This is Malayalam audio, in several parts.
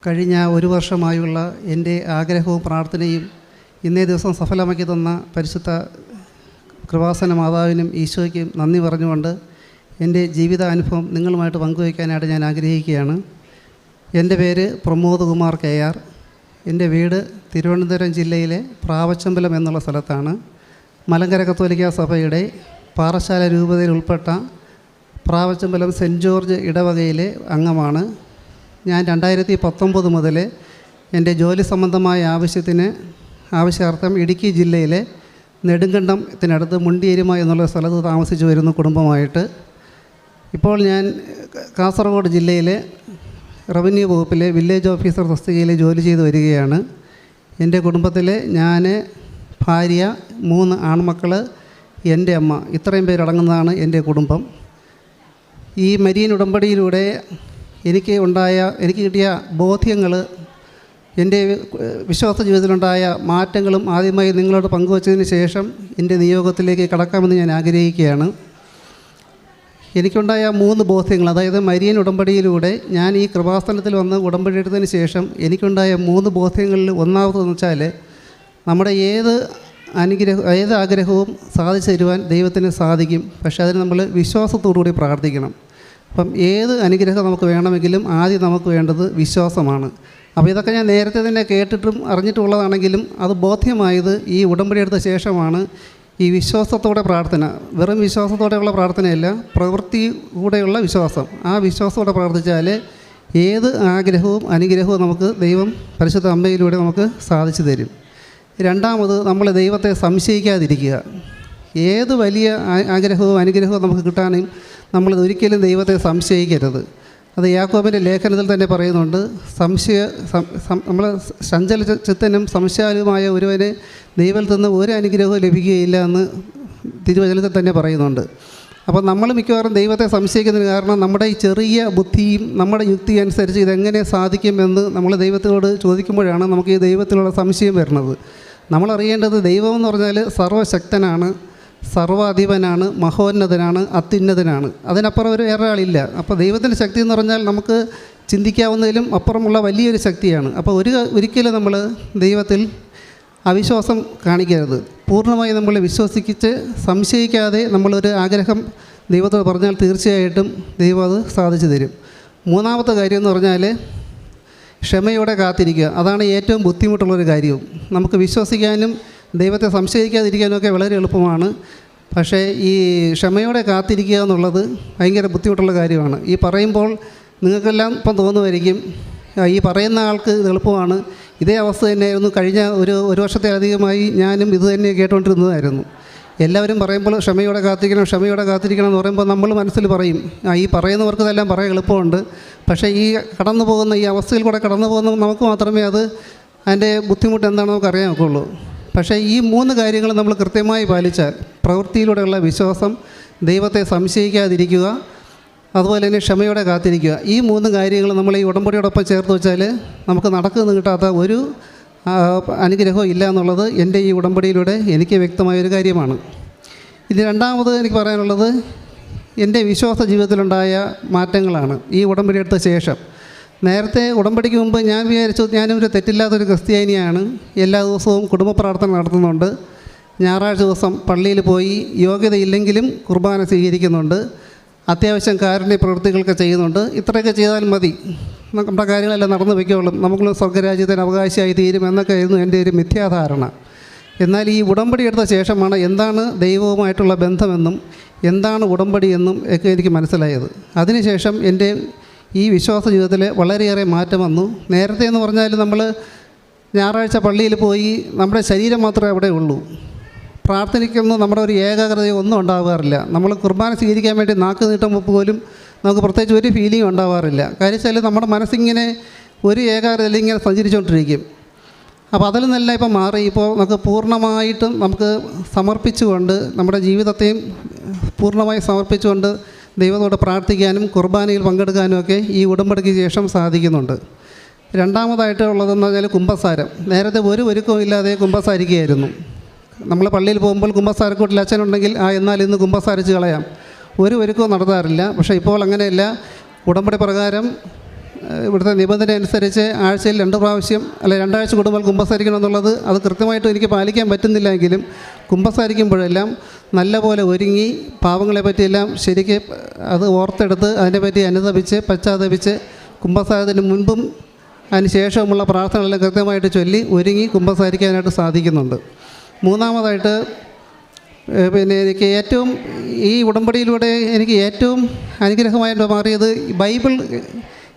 കഴിഞ്ഞ ഒരു വർഷമായുള്ള എൻ്റെ ആഗ്രഹവും പ്രാർത്ഥനയും ഇന്നേ ദിവസം സഫലമാക്കി തന്ന പരിശുദ്ധ കൃപാസന മാതാവിനും ഈശോയ്ക്കും നന്ദി പറഞ്ഞുകൊണ്ട് എൻ്റെ ജീവിതാനുഭവം നിങ്ങളുമായിട്ട് പങ്കുവയ്ക്കാനായിട്ട് ഞാൻ ആഗ്രഹിക്കുകയാണ്. എൻ്റെ പേര് പ്രമോദ് കുമാർ KR. എൻ്റെ വീട് തിരുവനന്തപുരം ജില്ലയിലെ പ്രാവച്ചമ്പലം എന്നുള്ള സ്ഥലത്താണ്. മലങ്കര കത്തോലിക്ക സഭയുടെ പാറശാല രൂപതയിൽ ഉൾപ്പെട്ട പ്രാവച്ചമ്പലം സെൻറ്റ് ജോർജ് ഇടവകയിലെ അംഗമാണ്. ഞാൻ 2019 മുതൽ എൻ്റെ ജോലി സംബന്ധമായ ആവശ്യാർത്ഥം ഇടുക്കി ജില്ലയിലെ നെടുങ്കണ്ടത്തിനടുത്ത് മുണ്ടിയേരിമ എന്നുള്ള സ്ഥലത്ത് താമസിച്ച് വരുന്നു കുടുംബമായിട്ട്. ഇപ്പോൾ ഞാൻ കാസർഗോഡ് ജില്ലയിലെ റവന്യൂ വകുപ്പിലെ വില്ലേജ് ഓഫീസർ തസ്തികയിൽ ജോലി ചെയ്തു വരികയാണ്. എൻ്റെ കുടുംബത്തിൽ ഞാൻ, ഭാര്യ, 3 ആൺമക്കൾ, എൻ്റെ അമ്മ, ഇത്രയും പേരടങ്ങുന്നതാണ് എൻ്റെ കുടുംബം. ഈ മരിയൻ ഉടമ്പടിയിലൂടെ എനിക്ക് കിട്ടിയ ബോധ്യങ്ങൾ, എൻ്റെ വിശ്വാസ ജീവിതത്തിലുണ്ടായ മാറ്റങ്ങളും ആദ്യമായി നിങ്ങളോട് പങ്കുവച്ചതിന് ശേഷം എൻ്റെ നിയോഗത്തിലേക്ക് കടക്കാമെന്ന് ഞാൻ ആഗ്രഹിക്കുകയാണ്. എനിക്കുണ്ടായ 3 ബോധ്യങ്ങൾ, അതായത് മരിയൻ ഉടമ്പടിയിലൂടെ ഞാൻ ഈ കൃപാസനത്തിൽ വന്ന് ഉടമ്പടി എടുത്തതിന് ശേഷം എനിക്കുണ്ടായ 3 ബോധ്യങ്ങളിൽ ഒന്നാമതെന്ന് വെച്ചാൽ, നമ്മുടെ ഏത് ആഗ്രഹവും സാധിച്ചു തരുവാൻ ദൈവത്തിന് സാധിക്കും. പക്ഷേ അതിന് നമ്മൾ വിശ്വാസത്തോടുകൂടി പ്രാർത്ഥിക്കണം. അപ്പം ഏത് അനുഗ്രഹം നമുക്ക് വേണമെങ്കിലും ആദ്യം നമുക്ക് വേണ്ടത് വിശ്വാസമാണ്. അപ്പോൾ ഇതൊക്കെ ഞാൻ നേരത്തെ തന്നെ കേട്ടിട്ടും അറിഞ്ഞിട്ടുള്ളതാണെങ്കിലും അത് ബോധ്യമായത് ഈ ഉടമ്പടി എടുത്ത ശേഷമാണ്. ഈ വിശ്വാസത്തോടെ പ്രാർത്ഥന, വെറും വിശ്വാസത്തോടെയുള്ള പ്രാർത്ഥനയല്ല, പ്രവൃത്തി കൂടെയുള്ള വിശ്വാസം. ആ വിശ്വാസത്തോടെ പ്രാർത്ഥിച്ചാൽ ഏത് ആഗ്രഹവും അനുഗ്രഹവും നമുക്ക് ദൈവം പരിശുദ്ധ അമ്മയിലൂടെ നമുക്ക് സാധിച്ചു തരും. രണ്ടാമത്, നമ്മൾ ദൈവത്തെ സംശയിക്കാതിരിക്കുക. ഏത് വലിയ ആഗ്രഹവും അനുഗ്രഹവും നമുക്ക് കിട്ടാനും നമ്മൾ ഒരിക്കലും ദൈവത്തെ സംശയിക്കരുത്. അത് യാക്കോബിൻ്റെ ലേഖനത്തിൽ തന്നെ പറയുന്നുണ്ട്. നമ്മൾ ചഞ്ചല ചിത്തനും സംശയാലുമായ ഒരുവന് ദൈവത്തിൽ നിന്ന് ഒരു അനുഗ്രഹവും ലഭിക്കുകയില്ല എന്ന് തിരുവചനത്തിൽ തന്നെ പറയുന്നുണ്ട്. അപ്പോൾ നമ്മൾ മിക്കവാറും ദൈവത്തെ സംശയിക്കുന്നതിന് കാരണം നമ്മുടെ ഈ ചെറിയ ബുദ്ധിയും നമ്മുടെ യുക്തി അനുസരിച്ച് ഇതെങ്ങനെ സാധിക്കുമെന്ന് നമ്മൾ ദൈവത്തോട് ചോദിക്കുമ്പോഴാണ് നമുക്ക് ഈ ദൈവത്തിലുള്ള സംശയം വരുന്നത്. നമ്മളറിയേണ്ടത് ദൈവം എന്ന് പറഞ്ഞാൽ സർവ്വശക്തനാണ്, സർവാധിപനാണ്, മഹോന്നതനാണ്, അത്യുന്നതനാണ്. അതിനപ്പുറം വേറെ ആളില്ല. അപ്പോൾ ദൈവത്തിൻ്റെ ശക്തി എന്ന് പറഞ്ഞാൽ നമുക്ക് ചിന്തിക്കാവുന്നതിലും അപ്പുറമുള്ള വലിയൊരു ശക്തിയാണ്. അപ്പോൾ ഒരിക്കലും നമ്മൾ ദൈവത്തിൽ അവിശ്വാസം കാണിക്കരുത്. പൂർണ്ണമായി നമ്മൾ വിശ്വസിച്ച് സംശയിക്കാതെ നമ്മളൊരു ആഗ്രഹം ദൈവത്തോട് പറഞ്ഞാൽ തീർച്ചയായിട്ടും ദൈവം അത് സാധിച്ചു തരും. മൂന്നാമത്തെ കാര്യം എന്ന് പറഞ്ഞാൽ ക്ഷമയോടെ കാത്തിരിക്കുക. അതാണ് ഏറ്റവും ബുദ്ധിമുട്ടുള്ളൊരു കാര്യവും. നമുക്ക് വിശ്വസിക്കാനും ദൈവത്തെ സംശയിക്കാതിരിക്കാനൊക്കെ വളരെ എളുപ്പമാണ്. പക്ഷേ ഈ ക്ഷമയോടെ കാത്തിരിക്കുക എന്നുള്ളത് ഭയങ്കര ബുദ്ധിമുട്ടുള്ള കാര്യമാണ്. ഈ പറയുമ്പോൾ നിങ്ങൾക്കെല്ലാം ഇപ്പം തോന്നുമായിരിക്കും ഈ പറയുന്ന ആൾക്ക് ഇത് എളുപ്പമാണ്. ഇതേ അവസ്ഥ തന്നെയായിരുന്നു കഴിഞ്ഞ ഒരു വർഷത്തിലധികമായി ഞാനും ഇത് തന്നെ കേട്ടുകൊണ്ടിരുന്നതായിരുന്നു. എല്ലാവരും പറയുമ്പോൾ ക്ഷമയോടെ കാത്തിരിക്കണം എന്ന് പറയുമ്പോൾ നമ്മൾ മനസ്സിൽ പറയും ഈ പറയുന്നവർക്ക് ഇതെല്ലാം പറയാൻ എളുപ്പമുണ്ട്. പക്ഷേ ഈ കടന്നു പോകുന്ന ഈ അവസ്ഥയിൽ കൂടെ കടന്നു പോകുന്ന നമുക്ക് മാത്രമേ അതിൻ്റെ ബുദ്ധിമുട്ട് എന്താണെന്ന് നമുക്ക് അറിയാൻ ഒക്കുള്ളൂ. പക്ഷേ ഈ 3 കാര്യങ്ങൾ നമ്മൾ കൃത്യമായി പാലിച്ചാൽ, പ്രവൃത്തിയിലൂടെയുള്ള വിശ്വാസം, ദൈവത്തെ സംശയിക്കാതിരിക്കുക, അതുപോലെ തന്നെ ക്ഷമയോടെ കാത്തിരിക്കുക, ഈ 3 കാര്യങ്ങൾ നമ്മൾ ഈ ഉടമ്പടിയോടൊപ്പം ചേർത്ത് വെച്ചാൽ നമുക്ക് നടക്കുന്നു കിട്ടാത്ത ഒരു അനുഗ്രഹവും ഇല്ല എന്നുള്ളത് എൻ്റെ ഈ ഉടമ്പടിയിലൂടെ എനിക്ക് വ്യക്തമായൊരു കാര്യമാണ്. ഇനി രണ്ടാമത് എനിക്ക് പറയാനുള്ളത് എൻ്റെ വിശ്വാസ ജീവിതത്തിലുണ്ടായ മാറ്റങ്ങളാണ് ഈ ഉടമ്പടി എടുത്ത ശേഷം. നേരത്തെ ഉടമ്പടിക്ക് മുമ്പ് ഞാൻ വിചാരിച്ചു ഞാനൊരു തെറ്റില്ലാത്തൊരു ക്രിസ്ത്യാനിയാണ്. എല്ലാ ദിവസവും കുടുംബ പ്രാർത്ഥന നടത്തുന്നുണ്ട്. ഞായറാഴ്ച ദിവസം പള്ളിയിൽ പോയി യോഗ്യതയില്ലെങ്കിലും കുർബാന സ്വീകരിക്കുന്നുണ്ട്. അത്യാവശ്യം കാരുണ്യ പ്രവൃത്തികളൊക്കെ ചെയ്യുന്നുണ്ട്. ഇത്രയൊക്കെ ചെയ്താൽ മതി, നമ്മുടെ കാര്യങ്ങളെല്ലാം നടന്നു വയ്ക്കോളും, നമുക്ക് സ്വർഗ്ഗരാജ്യത്തിന് അവകാശമായി തീരും എന്നൊക്കെ ആയിരുന്നു എൻ്റെ ഒരു മിഥ്യാധാരണ. എന്നാൽ ഈ ഉടമ്പടി എടുത്ത ശേഷമാണ് എന്താണ് ദൈവവുമായിട്ടുള്ള ബന്ധമെന്നും എന്താണ് ഉടമ്പടി എന്നും ഒക്കെ എനിക്ക് മനസ്സിലായത്. അതിനുശേഷം എൻ്റെ ഈ വിശ്വാസ ജീവിതത്തിൽ വളരെയേറെ മാറ്റം വന്നു. നേരത്തെ എന്ന് പറഞ്ഞാൽ നമ്മൾ ഞായറാഴ്ച പള്ളിയിൽ പോയി നമ്മുടെ ശരീരം മാത്രമേ അവിടെ ഉള്ളൂ. പ്രാർത്ഥനയ്ക്കൊന്നും നമ്മുടെ ഒരു ഏകാഗ്രതയോ ഒന്നും ഉണ്ടാകാറില്ല. നമ്മൾ കുർബാന സ്വീകരിക്കാൻ വേണ്ടി നാക്ക് നീട്ടുമ്പോൾ പോലും നമുക്ക് പ്രത്യേകിച്ച് ഒരു ഫീലിംഗ് ഉണ്ടാവാറില്ല. കാര്യം വെച്ചാൽ നമ്മുടെ മനസ്സിങ്ങനെ ഒരു ഏകാഗ്രതയിൽ ഇങ്ങനെ സഞ്ചരിച്ചുകൊണ്ടിരിക്കും. അപ്പോൾ അതിൽ നിന്നെല്ലാം ഇപ്പം മാറി. ഇപ്പോൾ നമുക്ക് പൂർണ്ണമായിട്ടും നമുക്ക് സമർപ്പിച്ചുകൊണ്ട് നമ്മുടെ ജീവിതത്തെയും പൂർണ്ണമായി സമർപ്പിച്ചുകൊണ്ട് ദൈവത്തോട് പ്രാർത്ഥിക്കാനും കുർബാനയിൽ പങ്കെടുക്കാനും ഒക്കെ ഈ ഉടമ്പടിക്ക് ശേഷം സാധിക്കുന്നുണ്ട്. രണ്ടാമതായിട്ട് ഉള്ളതെന്ന് പറഞ്ഞാൽ കുമ്പസാരം. നേരത്തെ ഒരു ഒരുക്കവും ഇല്ലാതെ കുമ്പസാരിക്കുകയായിരുന്നു. നമ്മൾ പള്ളിയിൽ പോകുമ്പോൾ കുമ്പസാരക്കൂട്ടിൽ അച്ഛനുണ്ടെങ്കിൽ എന്നാൽ ഇന്ന് കുമ്പസാരിച്ച് കളയാം, ഒരു ഒരുക്കവും നടത്താറില്ല. പക്ഷേ ഇപ്പോൾ അങ്ങനെയല്ല. ഉടമ്പടി പ്രകാരം ഇവിടുത്തെ നിബന്ധന അനുസരിച്ച് ആഴ്ചയിൽ 2 പ്രാവശ്യം അല്ലെ 2 ആഴ്ച കൂടുമ്പോൾ കുമ്പസാരിക്കണം എന്നുള്ളത് അത് കൃത്യമായിട്ട് എനിക്ക് പാലിക്കാൻ പറ്റുന്നില്ലെങ്കിലും കുമ്പസാരിക്കുമ്പോഴെല്ലാം നല്ലപോലെ ഒരുങ്ങി പാവങ്ങളെ പറ്റിയെല്ലാം ശരിക്ക് അത് ഓർത്തെടുത്ത് അതിനെപ്പറ്റി അനുതപിച്ച് പശ്ചാത്തപിച്ച് കുമ്പസാരത്തിന് മുൻപും അതിന് ശേഷമുള്ള പ്രാർത്ഥനകളെല്ലാം കൃത്യമായിട്ട് ചൊല്ലി ഒരുങ്ങി കുമ്പസാരിക്കാനായിട്ട് സാധിക്കുന്നുണ്ട്. മൂന്നാമതായിട്ട് പിന്നെ എനിക്ക് ഏറ്റവും ഈ ഉടമ്പടിയിലൂടെ എനിക്ക് ഏറ്റവും അനുഗ്രഹമായിട്ട് മാറിയത് ബൈബിൾ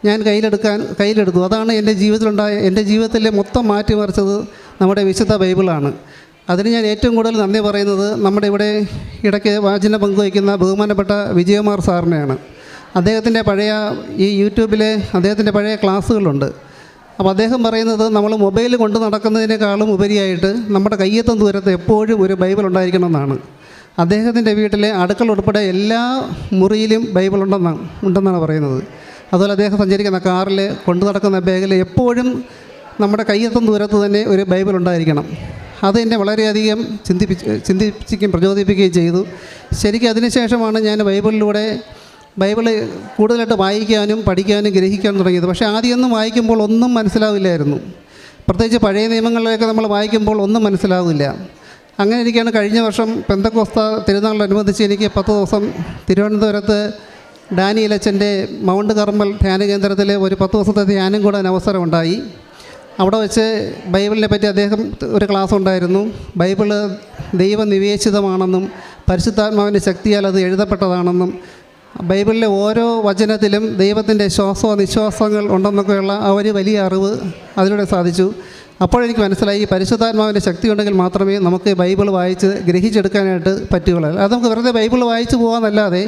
ഞാൻ കയ്യിലെടുത്തു. അതാണ് എൻ്റെ ജീവിതത്തിലെ മൊത്തം മാറ്റിമറിച്ചത് നമ്മുടെ വിശുദ്ധ ബൈബിളാണ്. അതിന് ഞാൻ ഏറ്റവും കൂടുതൽ നന്ദി പറയുന്നത് നമ്മുടെ ഇവിടെ ഇടയ്ക്ക് വാചന പങ്കുവയ്ക്കുന്ന ബഹുമാനപ്പെട്ട വിജയകുമാർ സാറിനെയാണ്. അദ്ദേഹത്തിൻ്റെ പഴയ ഈ യൂട്യൂബിലെ അദ്ദേഹത്തിൻ്റെ പഴയ ക്ലാസ്സുകളുണ്ട്. അപ്പോൾ അദ്ദേഹം പറയുന്നത് നമ്മൾ മൊബൈൽ കൊണ്ട് നടക്കുന്നതിനേക്കാളും ഉപരിയായിട്ട് നമ്മുടെ കയ്യെത്തും ദൂരത്ത് എപ്പോഴും ഒരു ബൈബിൾ ഉണ്ടായിരിക്കണമെന്നാണ്. അദ്ദേഹത്തിൻ്റെ വീട്ടിലെ അടുക്കള ഉൾപ്പെടെ എല്ലാ മുറിയിലും ബൈബിൾ ഉണ്ടെന്നാണ് പറയുന്നത്. അതുപോലെ അദ്ദേഹം സഞ്ചരിക്കുന്ന കാറിൽ കൊണ്ടു നടക്കുന്ന ബാഗിൽ എപ്പോഴും നമ്മുടെ കയ്യെത്തും ദൂരത്ത് തന്നെ ഒരു ബൈബിൾ ഉണ്ടായിരിക്കണം. അത് എന്നെ വളരെയധികം ചിന്തിപ്പിക്കുകയും പ്രചോദിപ്പിക്കുകയും ചെയ്തു. ശരിക്കും അതിനുശേഷമാണ് ഞാൻ ബൈബിൾ കൂടുതലായിട്ട് വായിക്കാനും പഠിക്കാനും ഗ്രഹിക്കാനും തുടങ്ങിയത്. പക്ഷേ ആദ്യമൊന്നും വായിക്കുമ്പോൾ ഒന്നും മനസ്സിലാവില്ലായിരുന്നു. പ്രത്യേകിച്ച് പഴയ നിയമങ്ങളിലൊക്കെ നമ്മൾ വായിക്കുമ്പോൾ ഒന്നും മനസ്സിലാവില്ല. അങ്ങനെ ഇരിക്കുകയാണ് കഴിഞ്ഞ വർഷം പെന്തക്കോസ്ത തിരുനാളിനനുബന്ധിച്ച് എനിക്ക് 10 ദിവസം തിരുവനന്തപുരത്ത് ഡാനിയേൽ അച്ഛൻ്റെ മൗണ്ട് കർമ്മൽ ധ്യാന കേന്ദ്രത്തിൽ ഒരു 10 ദിവസത്തെ ധ്യാനം കൂടാൻ അവസരമുണ്ടായി. അവിടെ വെച്ച് ബൈബിളിനെ പറ്റി അദ്ദേഹം ഒരു ക്ലാസ് ഉണ്ടായിരുന്നു. ബൈബിള് ദൈവനിവേശിതമാണെന്നും പരിശുദ്ധാത്മാവിൻ്റെ ശക്തിയാൽ അത് എഴുതപ്പെട്ടതാണെന്നും ബൈബിളിലെ ഓരോ വചനത്തിലും ദൈവത്തിൻ്റെ നിശ്വാസങ്ങൾ ഉണ്ടെന്നൊക്കെയുള്ള ആ ഒരു വലിയ അറിവ് അതിലൂടെ സാധിച്ചു. അപ്പോഴെനിക്ക് മനസ്സിലായി പരിശുദ്ധാത്മാവിൻ്റെ ശക്തി ഉണ്ടെങ്കിൽ മാത്രമേ നമുക്ക് ബൈബിൾ വായിച്ച് ഗ്രഹിച്ചെടുക്കാനായിട്ട് പറ്റുകയുള്ളൂ. അത് നമുക്ക് വെറുതെ ബൈബിൾ വായിച്ച് പോകാമെന്നല്ലാതെ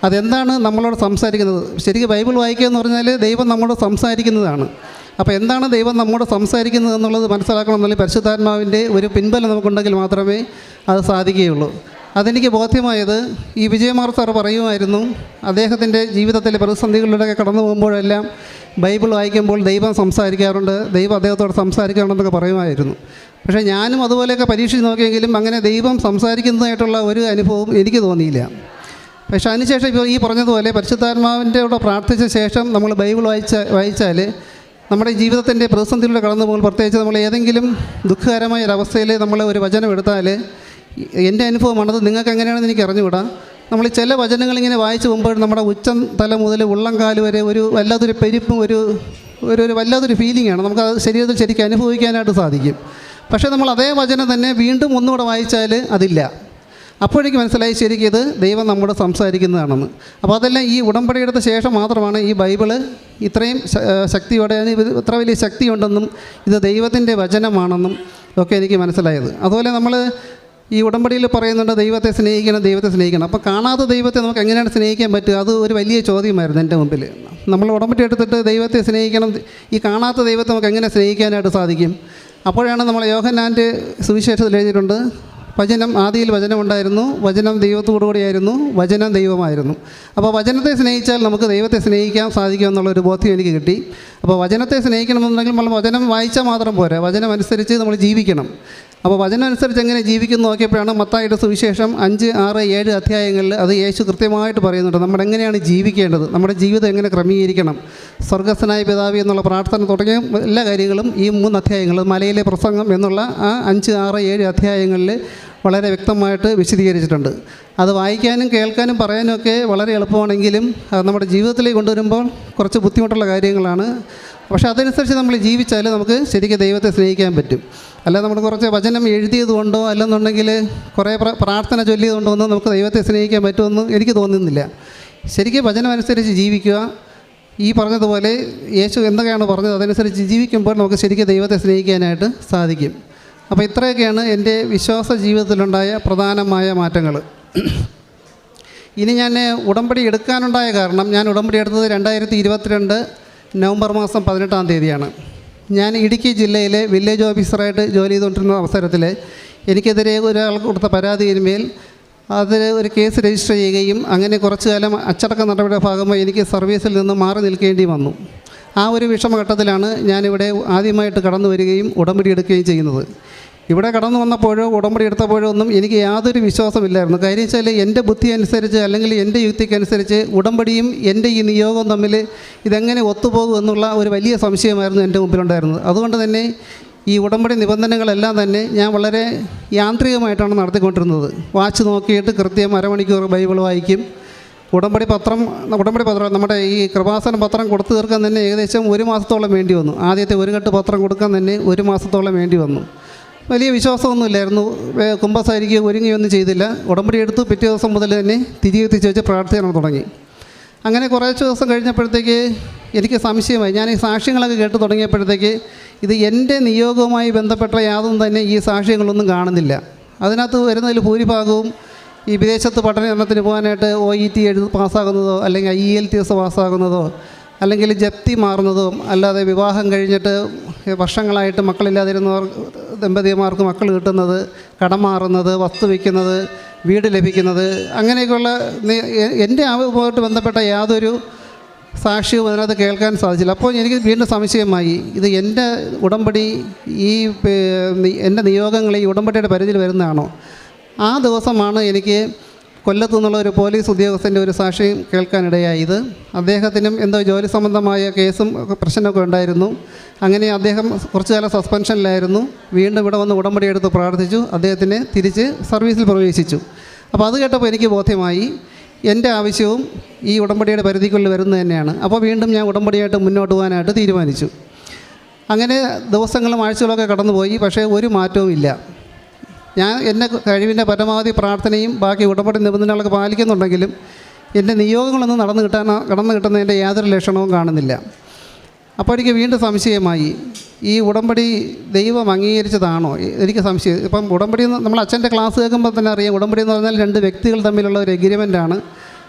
അതെന്താണ് നമ്മളോട് സംസാരിക്കുന്നത്. ശരിക്കും ബൈബിൾ വായിക്കുക എന്ന് പറഞ്ഞാൽ ദൈവം നമ്മോട് സംസാരിക്കുന്നതാണ്. അപ്പോൾ എന്താണ് ദൈവം നമ്മോട് സംസാരിക്കുന്നത് എന്നുള്ളത് മനസ്സിലാക്കണമെന്നുണ്ടെങ്കിൽ പരിശുദ്ധാത്മാവിൻ്റെ ഒരു പിൻബലം നമുക്കുണ്ടെങ്കിൽ മാത്രമേ അത് സാധിക്കുകയുള്ളൂ. അതെനിക്ക് ബോധ്യമായത് ഈ വിജയകുമാർ സാർ പറയുമായിരുന്നു, അദ്ദേഹത്തിൻ്റെ ജീവിതത്തിലെ പ്രതിസന്ധികളിലൂടെയൊക്കെ കടന്നു പോകുമ്പോഴെല്ലാം ബൈബിൾ വായിക്കുമ്പോൾ ദൈവം സംസാരിക്കാറുണ്ട്, ദൈവം അദ്ദേഹത്തോട് സംസാരിക്കാറുണ്ടെന്നൊക്കെ പറയുമായിരുന്നു. പക്ഷേ ഞാനും അതുപോലെയൊക്കെ പരീക്ഷിച്ച് നോക്കിയെങ്കിലും അങ്ങനെ ദൈവം സംസാരിക്കുന്നതായിട്ടുള്ള ഒരു അനുഭവം എനിക്ക് തോന്നിയില്ല. പക്ഷേ അതിനുശേഷം ഇപ്പോൾ ഈ പറഞ്ഞതുപോലെ പരിശുദ്ധാത്മാവിൻ്റെ കൂടെ പ്രാർത്ഥിച്ച ശേഷം നമ്മൾ ബൈബിൾ വായിച്ചാൽ നമ്മുടെ ജീവിതത്തിൻ്റെ പ്രതിസന്ധിയിലൂടെ കടന്നു പോകുമ്പോൾ, പ്രത്യേകിച്ച് നമ്മൾ ഏതെങ്കിലും ദുഃഖകരമായ ഒരവസ്ഥയിൽ നമ്മൾ ഒരു വചനം എടുത്താൽ, എൻ്റെ അനുഭവമാണത്, നിങ്ങൾക്ക് എങ്ങനെയാണെന്ന് എനിക്ക് അറിഞ്ഞുകൂടാ, നമ്മൾ ചില വചനങ്ങളിങ്ങനെ വായിച്ചു പോകുമ്പോൾ നമ്മുടെ ഉച്ചം തല മുതൽ ഉള്ളംകാല് വരെ ഒരു വല്ലാത്തൊരു പെരുപ്പും ഒരു വല്ലാത്തൊരു ഫീലിംഗാണ്. നമുക്കത് ശരീരത്തിൽ ശരിക്കും അനുഭവിക്കാനായിട്ട് സാധിക്കും. പക്ഷേ നമ്മൾ അതേ വചനം തന്നെ വീണ്ടും ഒന്നുകൂടെ വായിച്ചാൽ അതില്ല. അപ്പോഴേക്ക് മനസ്സിലായി ശരിക്കും ഇത് ദൈവം നമ്മോട് സംസാരിക്കുന്നതാണെന്ന്. അപ്പോൾ അതെല്ലാം ഈ ഉടമ്പടി എടുത്ത ശേഷം മാത്രമാണ് ഈ ബൈബിള് ഇത്രയും ശക്തിയോടെ, ഇത്ര വലിയ ശക്തിയുണ്ടെന്നും ഇത് ദൈവത്തിൻ്റെ വചനമാണെന്നും ഒക്കെ എനിക്ക് മനസ്സിലായത്. അതുപോലെ നമ്മൾ ഈ ഉടമ്പടിയിൽ പറയുന്നുണ്ട് ദൈവത്തെ സ്നേഹിക്കണം. അപ്പോൾ കാണാത്ത ദൈവത്തെ നമുക്ക് എങ്ങനെയാണ് സ്നേഹിക്കാൻ പറ്റുക? അത് ഒരു വലിയ ചോദ്യമായിരുന്നു എൻ്റെ മുമ്പിൽ. നമ്മൾ ഉടമ്പടി എടുത്തിട്ട് ദൈവത്തെ സ്നേഹിക്കണം, ഈ കാണാത്ത ദൈവത്തെ നമുക്ക് എങ്ങനെ സ്നേഹിക്കാനായിട്ട് സാധിക്കും? അപ്പോഴാണ് നമ്മൾ യോഹന്നാൻ്റെ സുവിശേഷത്തിൽ എഴുതിയിട്ടുണ്ട്, ആദിയിൽ വചനമുണ്ടായിരുന്നു, വചനം ദൈവത്തോടുകൂടിയായിരുന്നു, വചനം ദൈവമായിരുന്നു. അപ്പോൾ വചനത്തെ സ്നേഹിച്ചാൽ നമുക്ക് ദൈവത്തെ സ്നേഹിക്കാൻ സാധിക്കുമെന്നുള്ളൊരു ബോധ്യം എനിക്ക് കിട്ടി. അപ്പോൾ വചനത്തെ സ്നേഹിക്കണമെന്നുണ്ടെങ്കിൽ നമ്മൾ വചനം വായിച്ചാൽ മാത്രം പോരാ, വചനം അനുസരിച്ച് നമ്മൾ ജീവിക്കണം. അപ്പോൾ വചനം അനുസരിച്ച് എങ്ങനെ ജീവിക്കുന്നു നോക്കിയപ്പോഴാണ് മത്തായിയുടെ സുവിശേഷം 5, 6, 7 അധ്യായങ്ങളിൽ അത് യേശു കൃത്യമായിട്ട് പറയുന്നുണ്ട് നമ്മൾ എങ്ങനെയാണ് ജീവിക്കേണ്ടത്, നമ്മുടെ ജീവിതം എങ്ങനെ ക്രമീകരിക്കണം. സ്വർഗ്ഗസ്ഥനായ പിതാവേ എന്നുള്ള പ്രാർത്ഥന തുടങ്ങിയ എല്ലാ കാര്യങ്ങളും ഈ 3 അധ്യായങ്ങൾ, മലയിലെ പ്രസംഗം എന്നുള്ള ആ 5, 6, 7 അധ്യായങ്ങളിൽ വളരെ വ്യക്തമായിട്ട് വിശദീകരിച്ചിട്ടുണ്ട്. അത് വായിക്കാനും കേൾക്കാനും പറയാനും ഒക്കെ വളരെ എളുപ്പമാണെങ്കിലും അത് നമ്മുടെ ജീവിതത്തിലേക്ക് കൊണ്ടുവരുമ്പോൾ കുറച്ച് ബുദ്ധിമുട്ടുള്ള കാര്യങ്ങളാണ്. പക്ഷേ അതനുസരിച്ച് നമ്മൾ ജീവിച്ചാൽ നമുക്ക് ശരിക്കും ദൈവത്തെ സ്നേഹിക്കാൻ പറ്റും. അല്ലാതെ നമ്മൾ കുറച്ച് വചനം എഴുതിയത് കൊണ്ടോ അല്ലെന്നുണ്ടെങ്കിൽ കുറേ പ്രാർത്ഥന ചൊല്ലിയത് കൊണ്ടോ ഒന്നും നമുക്ക് ദൈവത്തെ സ്നേഹിക്കാൻ പറ്റുമെന്ന് എനിക്ക് തോന്നുന്നില്ല. ശരിക്കും വചനം അനുസരിച്ച് ജീവിക്കുക, ഈ പറഞ്ഞതുപോലെ യേശു എന്തൊക്കെയാണ് പറഞ്ഞത് അതനുസരിച്ച് ജീവിക്കുമ്പോൾ നമുക്ക് ശരിക്കും ദൈവത്തെ സ്നേഹിക്കാനായിട്ട് സാധിക്കും. അപ്പോൾ ഇത്രയൊക്കെയാണ് എൻ്റെ വിശ്വാസ ജീവിതത്തിലുണ്ടായ പ്രധാനമായ മാറ്റങ്ങൾ. ഇനി ഞാൻ ഉടമ്പടി എടുക്കാനുണ്ടായ കാരണം, ഞാൻ ഉടമ്പടി എടുത്തത് 2022 നവംബർ മാസം 18-ാം തീയതിയാണ്. ഞാൻ ഇടുക്കി ജില്ലയിലെ വില്ലേജ് ഓഫീസറായിട്ട് ജോലി ചെയ്തുകൊണ്ടിരുന്ന അവസരത്തിൽ എനിക്കെതിരെ ഒരാൾ കൊടുത്ത പരാതിയിന്മേൽ അതിൽ ഒരു കേസ് രജിസ്റ്റർ ചെയ്യുകയും അങ്ങനെ കുറച്ചു കാലം അച്ചടക്ക നടപടിയുടെ ഭാഗമായി എനിക്ക് സർവീസിൽ നിന്ന് മാറി നിൽക്കേണ്ടി വന്നു. ആ ഒരു വിഷമഘട്ടത്തിലാണ് ഞാനിവിടെ ആദ്യമായിട്ട് കടന്നു വരികയും ഉടമ്പടി എടുക്കുകയും ചെയ്യുന്നത്. ഇവിടെ കടന്നു വന്നപ്പോഴോ ഉടമ്പടി എടുത്തപ്പോഴോ ഒന്നും എനിക്ക് യാതൊരു വിശ്വാസമില്ലായിരുന്നു. കാര്യം വെച്ചാൽ എൻ്റെ ബുദ്ധി അനുസരിച്ച് അല്ലെങ്കിൽ എൻ്റെ യുക്തിക്കനുസരിച്ച് ഉടമ്പടിയും എൻ്റെ ഈ നിയോഗവും തമ്മിൽ ഇതെങ്ങനെ ഒത്തുപോകും എന്നുള്ള ഒരു വലിയ സംശയമായിരുന്നു എൻ്റെ മുമ്പിലുണ്ടായിരുന്നത്. അതുകൊണ്ട് തന്നെ ഈ ഉടമ്പടി നിബന്ധനകളെല്ലാം തന്നെ ഞാൻ വളരെ യാന്ത്രികമായിട്ടാണ് നടത്തിക്കൊണ്ടിരുന്നത്. വാച്ച് നോക്കിയിട്ട് കൃത്യം അരമണിക്കൂർ ബൈബിൾ വായിക്കും. ഉടമ്പടി പത്രം നമ്മുടെ ഈ കൃപാസന പത്രം കൊടുത്തു തീർക്കാൻ തന്നെ ഏകദേശം 1 മാസത്തോളം വേണ്ടി വന്നു. ആദ്യത്തെ ഒരു കെട്ട് പത്രം കൊടുക്കാൻ തന്നെ 1 മാസത്തോളം വേണ്ടി വന്നു. വലിയ വിശ്വാസമൊന്നുമില്ലായിരുന്നു. കുമ്പസാരിക്കുകയോ ഒരുങ്ങുകയൊന്നും ചെയ്തില്ല. ഉടമ്പടി എടുത്തു പിറ്റേ ദിവസം മുതൽ തന്നെ തിരികെത്തിച്ച് വെച്ച് പ്രാർത്ഥിക്കാൻ തുടങ്ങി. അങ്ങനെ കുറച്ച് ദിവസം കഴിഞ്ഞപ്പോഴത്തേക്ക് എനിക്ക് സംശയമായി. ഞാൻ ഈ സാക്ഷ്യങ്ങളൊക്കെ കേട്ട് തുടങ്ങിയപ്പോഴത്തേക്ക് ഇത് എൻ്റെ നിയോഗവുമായി ബന്ധപ്പെട്ട യാതൊന്നും തന്നെ ഈ സാക്ഷ്യങ്ങളൊന്നും കാണുന്നില്ല. അതിനകത്ത് വരുന്നതിൽ ഭൂരിഭാഗവും ഈ വിദേശത്ത് പഠനത്തിന് പോകാനായിട്ട് OET പാസ്സാകുന്നതോ അല്ലെങ്കിൽ IELTS പാസ്സാകുന്നതോ അല്ലെങ്കിൽ ജപ്തി മാറുന്നതോ അല്ലാതെ വിവാഹം കഴിഞ്ഞിട്ട് വർഷങ്ങളായിട്ട് മക്കളില്ലാതിരുന്നവർ ദമ്പതിമാർക്ക് മക്കൾ കിട്ടുന്നത്, കടം മാറുന്നത്, വസ്തു വയ്ക്കുന്നത്, വീട് ലഭിക്കുന്നത്, അങ്ങനെയൊക്കെയുള്ള എൻ്റെ ആവുമായിട്ട് ബന്ധപ്പെട്ട യാതൊരു സാക്ഷ്യവും അതിനകത്ത് കേൾക്കാൻ സാധിച്ചില്ല. അപ്പോൾ എനിക്ക് വീണ്ടും സംശയമായി, ഇത് എൻ്റെ ഉടമ്പടി ഈ എൻ്റെ നിയോഗങ്ങൾ ഈ ഉടമ്പടിയുടെ പരിധിയിൽ വരുന്നതാണോ? ആ ദിവസമാണ് എനിക്ക് കൊല്ലത്തു നിന്നുള്ള ഒരു പോലീസ് ഉദ്യോഗസ്ഥൻ്റെ ഒരു സാക്ഷ്യം കേൾക്കാനിടയായത്. അദ്ദേഹത്തിനും എന്തോ ജോലി സംബന്ധമായ കേസും പ്രശ്നമൊക്കെ ഉണ്ടായിരുന്നു. അങ്ങനെ അദ്ദേഹം കുറച്ചു കാലം സസ്പെൻഷനിലായിരുന്നു. വീണ്ടും ഇവിടെ വന്ന് ഉടമ്പടി എടുത്ത് പ്രാർത്ഥിച്ചു. അദ്ദേഹത്തിനെ തിരിച്ച് സർവീസിൽ പ്രവേശിച്ചു. അപ്പോൾ അത് കേട്ടപ്പോൾ എനിക്ക് ബോധ്യമായി എൻ്റെ ആവശ്യവും ഈ ഉടമ്പടിയുടെ പരിധിക്കുള്ളിൽ വരുന്നത് തന്നെയാണ്. അപ്പോൾ വീണ്ടും ഞാൻ ഉടമ്പടിയായിട്ട് മുന്നോട്ട് പോകാനായിട്ട് തീരുമാനിച്ചു. അങ്ങനെ ദിവസങ്ങളും ആഴ്ചകളൊക്കെ കടന്നുപോയി. പക്ഷേ ഒരു മാറ്റവും ഇല്ല. ഞാൻ എൻ്റെ കഴിവിൻ്റെ പരമാവധി പ്രാർത്ഥനയും ബാക്കി ഉടമ്പടി നിബന്ധനകളൊക്കെ പാലിക്കുന്നുണ്ടെങ്കിലും എൻ്റെ നിയോഗങ്ങളൊന്നും കടന്നു കിട്ടുന്നതിൻ്റെ യാതൊരു ലക്ഷണവും കാണുന്നില്ല. അപ്പോൾ എനിക്ക് വീണ്ടും സംശയമായി, ഈ ഉടമ്പടി ദൈവം അംഗീകരിച്ചതാണോ? എനിക്ക് സംശയം. ഇപ്പം ഉടമ്പടി നമ്മൾ അച്ഛൻ്റെ ക്ലാസ് കേൾക്കുമ്പോൾ തന്നെ അറിയാം, ഉടമ്പടി എന്ന് പറഞ്ഞാൽ 2 വ്യക്തികൾ തമ്മിലുള്ള ഒരു എഗ്രിമെൻ്റാണ്.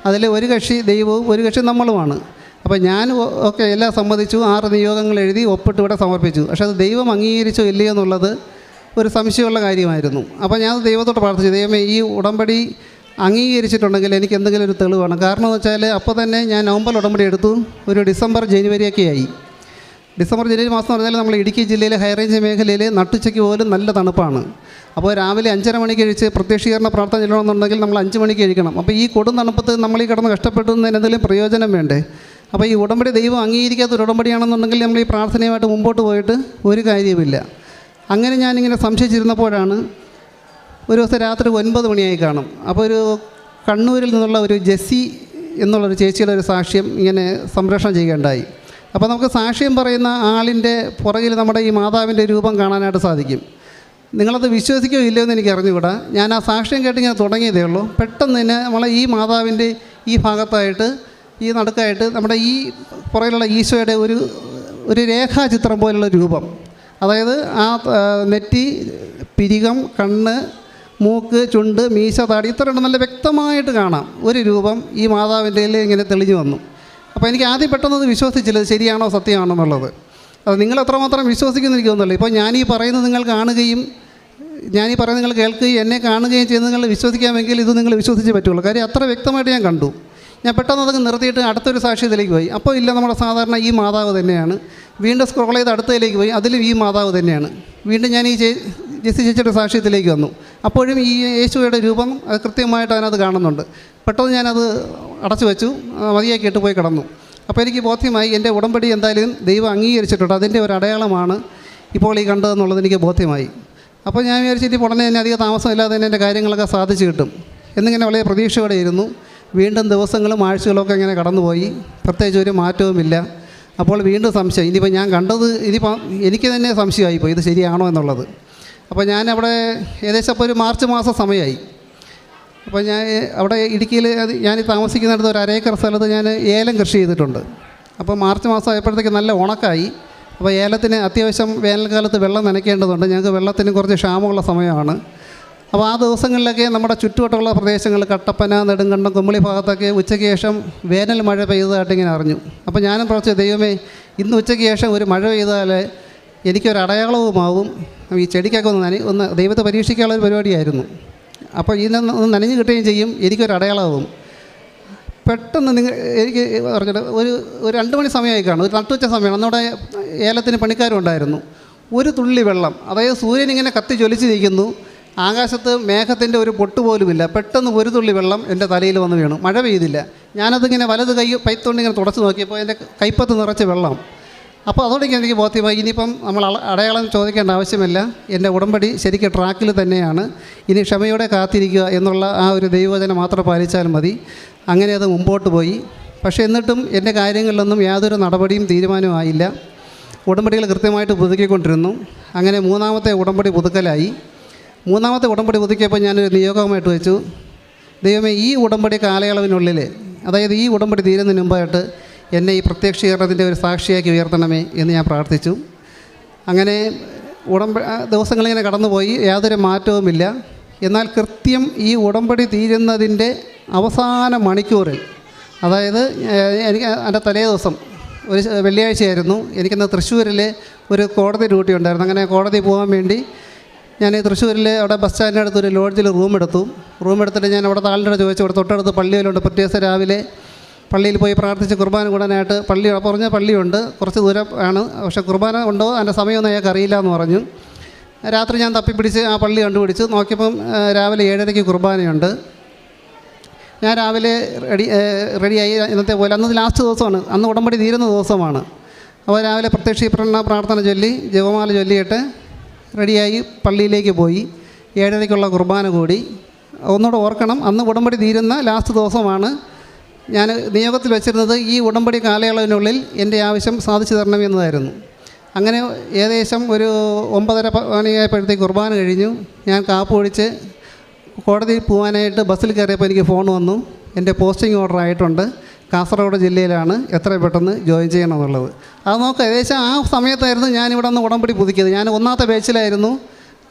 അതിൽ ഒരു കക്ഷി ദൈവവും ഒരു കക്ഷി നമ്മളുമാണ്. അപ്പോൾ ഞാൻ ഒക്കെ എല്ലാം സമ്മതിച്ചു, 6 നിയോഗങ്ങൾ എഴുതി ഒപ്പിട്ട് ഇവിടെ സമർപ്പിച്ചു. പക്ഷേ അത് ദൈവം അംഗീകരിച്ചോ ഇല്ലയോ എന്നുള്ളത് ഒരു സംശയമുള്ള കാര്യമായിരുന്നു. അപ്പോൾ ഞാൻ ദൈവത്തോട് പ്രാർത്ഥിച്ചു, ദൈവമേ ഈ ഉടമ്പടി അംഗീകരിച്ചിട്ടുണ്ടെങ്കിൽ എനിക്ക് എന്തെങ്കിലും ഒരു തെളിവാണ്. കാരണം എന്ന് വെച്ചാൽ അപ്പോൾ തന്നെ ഞാൻ നവംബർ ഉടമ്പടി എടുത്തു. ഒരു ഡിസംബർ ജനുവരിയൊക്കെ ആയി. ഡിസംബർ ജനുവരി മാസം എന്ന് പറഞ്ഞാൽ നമ്മൾ ഇടുക്കി ജില്ലയിലെ ഹൈറേഞ്ച് മേഖലയിൽ നട്ടുച്ചയ്ക്ക് പോലും നല്ല തണുപ്പാണ്. അപ്പോൾ രാവിലെ 5:30 മണിക്ക് കഴിച്ച് പ്രത്യക്ഷീകരണ പ്രാർത്ഥന ചെല്ലണമെന്നുണ്ടെങ്കിൽ നമ്മൾ 5 മണിക്ക് കഴിക്കണം. അപ്പോൾ ഈ കൊടും തണുപ്പത്ത് നമ്മൾ ഈ കിടന്ന് കഷ്ടപ്പെടുന്നതിന് എന്തെങ്കിലും പ്രയോജനം വേണ്ടേ? അപ്പോൾ ഈ ഉടമ്പടി ദൈവം അംഗീകരിക്കാത്തൊരു ഉടമ്പടിയാണെന്നുണ്ടെങ്കിൽ നമ്മൾ ഈ പ്രാർത്ഥനയുമായിട്ട് മുമ്പോട്ട് പോയിട്ട് ഒരു കാര്യവുമില്ല. അങ്ങനെ ഞാനിങ്ങനെ സംശയിച്ചിരുന്നപ്പോഴാണ് ഒരു ദിവസം രാത്രി 9 മണിയായി കാണും. അപ്പോൾ ഒരു കണ്ണൂരിൽ നിന്നുള്ള ഒരു ജെസ്സി എന്നുള്ളൊരു ചേച്ചിയുടെ ഒരു സാക്ഷ്യം ഇങ്ങനെ സംപ്രേഷണം ചെയ്യുകയുണ്ടായി. അപ്പോൾ നമുക്ക് സാക്ഷ്യം പറയുന്ന ആളിൻ്റെ പുറകിൽ നമ്മുടെ ഈ മാതാവിൻ്റെ രൂപം കാണാനായിട്ട് സാധിക്കും. നിങ്ങളത് വിശ്വസിക്കുകയോ ഇല്ലയോ എന്ന് എനിക്ക് അറിഞ്ഞുകൂടാ. ഞാൻ ആ സാക്ഷ്യം കേട്ടിങ്ങനെ തുടങ്ങിയതേ ഉള്ളൂ. പെട്ടെന്ന് തന്നെ നമ്മളെ ഈ മാതാവിൻ്റെ ഈ ഭാഗത്തായിട്ട് ഈ നടുക്കായിട്ട് നമ്മുടെ ഈ പുറകിലുള്ള ഈശോയുടെ ഒരു രേഖാചിത്രം പോലുള്ള രൂപം, അതായത് ആ നെറ്റി, പിരികം, കണ്ണ്, മൂക്ക്, ചുണ്ട്, മീശ, താടി, ഇത്രയുണ്ട് നല്ല വ്യക്തമായിട്ട് കാണാം ഒരു രൂപം ഈ മാതാവിൻ്റെ ഇങ്ങനെ തെളിഞ്ഞു വന്നു. അപ്പോൾ എനിക്ക് ആദ്യം പെട്ടെന്നത് വിശ്വസിച്ചില്ല, ഇത് ശരിയാണോ സത്യമാണോ എന്നുള്ളത്. അത് നിങ്ങൾ എത്രമാത്രം വിശ്വസിക്കുന്നു എനിക്ക് തോന്നുന്നില്ല. ഇപ്പോൾ ഞാനീ പറയുന്നത് നിങ്ങൾ കാണുകയും ഞാനീ പറയുന്നത് നിങ്ങൾ കേൾക്കുകയും എന്നെ കാണുകയും ചെയ്യുന്നത് നിങ്ങൾ വിശ്വസിക്കാമെങ്കിൽ ഇത് നിങ്ങൾ വിശ്വസിച്ചേ പറ്റുള്ളൂ. കാര്യം അത്ര വ്യക്തമായിട്ട് ഞാൻ കണ്ടു. ഞാൻ പെട്ടെന്ന് അതൊക്കെ നിർത്തിയിട്ട് അടുത്തൊരു സാക്ഷ്യത്തിലേക്ക് പോയി. അപ്പോൾ ഇല്ല, നമ്മുടെ സാധാരണ ഈ മാതാവ് തന്നെയാണ്. വീണ്ടും സ്ക്രോൾ ചെയ്ത് അടുത്തതിലേക്ക് പോയി, അതിലും ഈ മാതാവ് തന്നെയാണ്. വീണ്ടും ഞാൻ ഈ ജെസ്സി ചേച്ചിയുടെ സാക്ഷ്യത്തിലേക്ക് വന്നു. അപ്പോഴും ഈ യേശുവയുടെ രൂപം അത് കൃത്യമായിട്ട് അതിനകത്ത് കാണുന്നുണ്ട്. പെട്ടെന്ന് ഞാനത് അടച്ചു വെച്ചു, മതിയാക്കിയിട്ട് പോയി കിടന്നു. അപ്പോൾ എനിക്ക് ബോധ്യമായി എൻ്റെ ഉടമ്പടി എന്തായാലും ദൈവം അംഗീകരിച്ചിട്ടുണ്ട്, അതിൻ്റെ ഒരു അടയാളമാണ് ഇപ്പോൾ ഈ കണ്ടതെന്നുള്ളത് എനിക്ക് ബോധ്യമായി. അപ്പോൾ ഞാൻ വിചാരിച്ചിട്ട് ഉടനെ തന്നെ അധികം താമസമില്ലാതെ തന്നെ എൻ്റെ കാര്യങ്ങളൊക്കെ സാധിച്ചു കിട്ടും എന്നിങ്ങനെ വളരെ പ്രതീക്ഷയോടെ ഇരുന്നു. വീണ്ടും ദിവസങ്ങളും ആഴ്ചകളൊക്കെ ഇങ്ങനെ കടന്നുപോയി. പ്രത്യേകിച്ച് ഒരു മാറ്റവുമില്ല. അപ്പോൾ വീണ്ടും സംശയം, ഇനിയിപ്പോൾ ഞാൻ കണ്ടത് ഇനിയിപ്പോൾ എനിക്ക് തന്നെ സംശയമായിപ്പോയി ഇത് ശരിയാണോ എന്നുള്ളത്. അപ്പോൾ ഞാൻ അവിടെ ഏകദേശം അപ്പോൾ ഒരു മാർച്ച് മാസം സമയമായി. അപ്പോൾ ഞാൻ അവിടെ ഇടുക്കിയിൽ ഞാൻ താമസിക്കുന്നിടത്ത് ഒരു 1 ഏക്കർ സ്ഥലത്ത് ഞാൻ ഏലം കൃഷി ചെയ്തിട്ടുണ്ട്. അപ്പോൾ മാർച്ച് മാസം ആയപ്പോഴത്തേക്ക് നല്ല ഉണക്കായി. അപ്പോൾ ഏലത്തിന് അത്യാവശ്യം വേനൽക്കാലത്ത് വെള്ളം നനയ്ക്കേണ്ടതുണ്ട്. ഞങ്ങൾക്ക് വെള്ളത്തിന് കുറച്ച് ക്ഷാമമുള്ള സമയമാണ്. അപ്പോൾ ആ ദിവസങ്ങളിലൊക്കെ നമ്മുടെ ചുറ്റുവട്ടമുള്ള പ്രദേശങ്ങൾ കട്ടപ്പന, നെടുങ്കണ്ടം, കുമ്മളി ഭാഗത്തൊക്കെ ഉച്ചയ്ക്ക് ശേഷം വേനൽ മഴ പെയ്തതായിട്ട് ഇങ്ങനെ അറിഞ്ഞു. അപ്പോൾ ഞാനും പറഞ്ഞു, ദൈവമേ ഇന്ന് ഉച്ചയ്ക്ക് ശേഷം ഒരു മഴ പെയ്താൽ എനിക്കൊരു അടയാളവുമാവും, ഈ ചെടിക്കൊക്കെ ഒന്ന് ദൈവത്തെ പരീക്ഷിക്കാനുള്ളൊരു പരിപാടിയായിരുന്നു. അപ്പോൾ ഇതിനൊന്ന് നനഞ്ഞു കിട്ടുകയും ചെയ്യും, എനിക്കൊരു അടയാളമാവും. പെട്ടെന്ന് എനിക്ക് പറഞ്ഞിട്ട് ഒരു 2 മണി സമയമായി കാണും, ഒരു നട്ടുവച്ച സമയമാണ്. അന്നവിടെ ഏലത്തിന് പണിക്കാരും ഉണ്ടായിരുന്നു. ഒരു തുള്ളി വെള്ളം, അതായത് സൂര്യൻ ഇങ്ങനെ കത്തി ജ്വലിച്ച് നിൽക്കുന്നു, ആകാശത്ത് മേഘത്തിൻ്റെ ഒരു പൊട്ട് പോലുമില്ല, പെട്ടെന്ന് ഒരു തുള്ളി വെള്ളം എൻ്റെ തലയിൽ വന്ന് വീണു. മഴ പെയ്തില്ല. ഞാനതിങ്ങനെ വലത് കൈ പൈത്തോണ്ട് ഇങ്ങനെ തുടച്ച് നോക്കിയപ്പോൾ എൻ്റെ കൈപ്പത്ത് നിറച്ച് വെള്ളം. അപ്പോൾ അതോടൊക്കെ എനിക്ക് ബോധ്യമായി, ഇനിയിപ്പം നമ്മൾ അടയാളം ചോദിക്കേണ്ട ആവശ്യമില്ല, എൻ്റെ ഉടമ്പടി ശരിക്കും ട്രാക്കിൽ തന്നെയാണ്, ഇനി ക്ഷമയോടെ കാത്തിരിക്കുക എന്നുള്ള ആ ഒരു ദൈവവചനം മാത്രം പാലിച്ചാൽ മതി. അങ്ങനെ അത് മുമ്പോട്ട് പോയി. പക്ഷേ എന്നിട്ടും എൻ്റെ കാര്യങ്ങളിലൊന്നും യാതൊരു നടപടിയും തീരുമാനവും ആയില്ല. ഉടമ്പടികൾ കൃത്യമായിട്ട് പുതുക്കിക്കൊണ്ടിരുന്നു. അങ്ങനെ മൂന്നാമത്തെ ഉടമ്പടി പുതുക്കലായി. മൂന്നാമത്തെ ഉടമ്പടി പുതുക്കിയപ്പോൾ ഞാനൊരു നിയോഗമായിട്ട് വെച്ചു, ദൈവമേ ഈ ഉടമ്പടി കാലയളവിനുള്ളിൽ, അതായത് ഈ ഉടമ്പടി തീരുന്നതിന് മുമ്പായിട്ട് എന്നെ ഈ പ്രത്യക്ഷീകരണത്തിൻ്റെ ഒരു സാക്ഷിയാക്കി ഉയർത്തണമേ എന്ന് ഞാൻ പ്രാർത്ഥിച്ചു. അങ്ങനെ ദിവസങ്ങളിങ്ങനെ കടന്നുപോയി, യാതൊരു മാറ്റവുമില്ല. എന്നാൽ കൃത്യം ഈ ഉടമ്പടി തീരുന്നതിൻ്റെ അവസാന മണിക്കൂറിൽ, അതായത് എനിക്ക് എൻ്റെ തലേ ദിവസം ഒരു വെള്ളിയാഴ്ചയായിരുന്നു, എനിക്കിന്ന് തൃശ്ശൂരിൽ ഒരു കോടതി ഡ്യൂട്ടി ഉണ്ടായിരുന്നു. അങ്ങനെ കോടതി പോകാൻ വേണ്ടി ഞാൻ തൃശ്ശൂരിൽ അവിടെ ബസ് സ്റ്റാൻഡിൻ്റെ അടുത്ത് ഒരു ലോഡ്ജിൽ റൂം എടുത്തിട്ട് ഞാൻ അവിടെ താളിൻ്റെ ചോദിച്ചു, അവിടെ തൊട്ടടുത്ത് പള്ളിയിലുണ്ട്. പ്രത്യേകിച്ച് രാവിലെ പള്ളിയിൽ പോയി പ്രാർത്ഥിച്ച് കുർബാന കൂടാനായിട്ട് പറഞ്ഞ പള്ളിയുണ്ട്, കുറച്ച് ദൂരം ആണ്, പക്ഷേ കുർബാന ഉണ്ടോ അതിൻ്റെ സമയമൊന്നും അയാൾക്ക് അറിയില്ല എന്ന് പറഞ്ഞു. രാത്രി ഞാൻ തപ്പിപ്പിടിച്ച് ആ പള്ളി കണ്ടുപിടിച്ച് നോക്കിയപ്പം രാവിലെ 7:30 കുർബാനയുണ്ട്. ഞാൻ രാവിലെ റെഡിയായി. ഇന്നത്തെ പോലെ അന്ന് ലാസ്റ്റ് ദിവസമാണ്, അന്ന് ഉടമ്പടി തീരുന്ന ദിവസമാണ്. അപ്പോൾ രാവിലെ പ്രത്യക്ഷീകരണ പ്രാർത്ഥന ചൊല്ലി ജപമാല ചൊല്ലിയിട്ട് റെഡിയായി പള്ളിയിലേക്ക് പോയി. 7:30 കുർബാന കൂടി. ഒന്നുകൂടെ ഓർക്കണം, അന്ന് ഉടമ്പടി തീരുന്ന ലാസ്റ്റ് ദിവസമാണ്. ഞാൻ നിയോഗത്തിൽ വെച്ചിരുന്നത് ഈ ഉടമ്പടി കാലയളവിനുള്ളിൽ എൻ്റെ ആവശ്യം സാധിച്ചു തരണമെന്നതായിരുന്നു. അങ്ങനെ ഏകദേശം ഒരു 9:30 മണിയായപ്പോഴത്തേക്ക് കുർബാന കഴിഞ്ഞു. ഞാൻ കാപ്പ് ഒഴിച്ച് കോടതിയിൽ പോകാനായിട്ട് ബസ്സിൽ കയറിയപ്പോൾ എനിക്ക് ഫോൺ വന്നു, എൻ്റെ പോസ്റ്റിംഗ് ഓർഡർ ആയിട്ടുണ്ട്, കാസർഗോഡ് ജില്ലയിലാണ്, എത്രയും പെട്ടെന്ന് ജോയിൻ ചെയ്യണം എന്നുള്ളത്. അത് നോക്കുക, ഏകദേശം ആ സമയത്തായിരുന്നു ഞാനിവിടെ നിന്ന് ഉടമ്പടി പുതുക്കിയത്. ഞാൻ 1ാമത്തെ ബാച്ചിലായിരുന്നു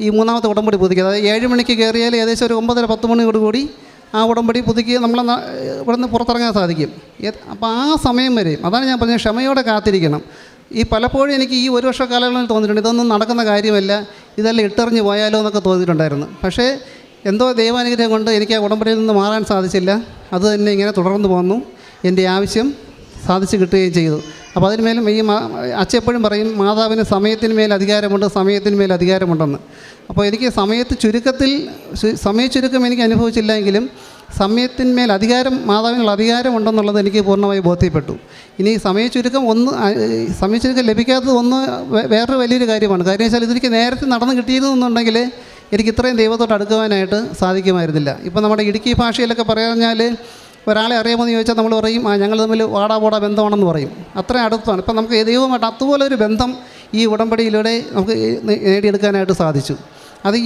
ഈ 3ാമത്തെ ഉടമ്പടി പുതുക്കിയത്. അതായത് 7 മണിക്ക് കയറിയാൽ ഏകദേശം ഒരു 9:30-10 മണിയോടുകൂടി ആ ഉടമ്പടി പുതുക്കി നമ്മളെ ഇവിടെ നിന്ന് പുറത്തിറങ്ങാൻ സാധിക്കും. അപ്പോൾ ആ സമയം വരെയും അതാണ് ഞാൻ പറഞ്ഞത്, ക്ഷമയോടെ കാത്തിരിക്കണം. ഈ പലപ്പോഴും എനിക്ക് ഈ 1 വർഷ കാലയളവിൽ തോന്നിയിട്ടുണ്ട്, ഇതൊന്നും നടക്കുന്ന കാര്യമല്ല, ഇതെല്ലാം ഇട്ടെറിഞ്ഞ് പോയാലോ എന്നൊക്കെ തോന്നിയിട്ടുണ്ടായിരുന്നു. പക്ഷേ എന്തോ ദൈവാനുഗ്രഹം കൊണ്ട് എനിക്ക് ആ ഉടമ്പടിയിൽ നിന്ന് മാറാൻ സാധിച്ചില്ല. അത് തന്നെ ഇങ്ങനെ തുടർന്ന് പോന്നു, എൻ്റെ ആവശ്യം സാധിച്ചു കിട്ടുകയും ചെയ്തു. അപ്പോൾ അതിന്മേലും ഈ അച്ഛൻ പറയും, മാതാവിന് സമയത്തിന് മേൽ അധികാരമുണ്ട്, സമയത്തിന് മേൽ അധികാരമുണ്ടെന്ന്. അപ്പോൾ എനിക്ക് സമയച്ചുരുക്കം എനിക്ക് അനുഭവിച്ചില്ലെങ്കിലും സമയത്തിന്മേൽ മാതാവിനുള്ള അധികാരമുണ്ടെന്നുള്ളത് എനിക്ക് പൂർണ്ണമായി ബോധ്യപ്പെട്ടു. ഇനി സമയച്ചുരുക്കം ലഭിക്കാത്തത് വേറൊരു വലിയൊരു കാര്യമാണ്. കാര്യം വെച്ചാൽ ഇതെനിക്ക് നേരത്തെ നടന്ന് കിട്ടിയിരുന്നുണ്ടെങ്കിൽ എനിക്ക് ഇത്രയും ദൈവത്തോട്ട് അടുക്കുവാനായിട്ട് സാധിക്കുമായിരുന്നില്ല. ഇപ്പോൾ നമ്മുടെ ഇടുക്കി ഭാഷയിലൊക്കെ പറഞ്ഞാൽ ഒരാളെ അറിയാമെന്ന് ചോദിച്ചാൽ നമ്മൾ പറയും, ഞങ്ങൾ തമ്മിൽ വാടാപോടാ ബന്ധമാണെന്ന് പറയും. അത്രയും അടുത്താണ്. ഇപ്പം നമുക്ക് ദൈവമായിട്ട് അതുപോലെ ഒരു ബന്ധം ഈ ഉടമ്പടിയിലൂടെ നമുക്ക് നേടിയെടുക്കാനായിട്ട് സാധിച്ചു. അത്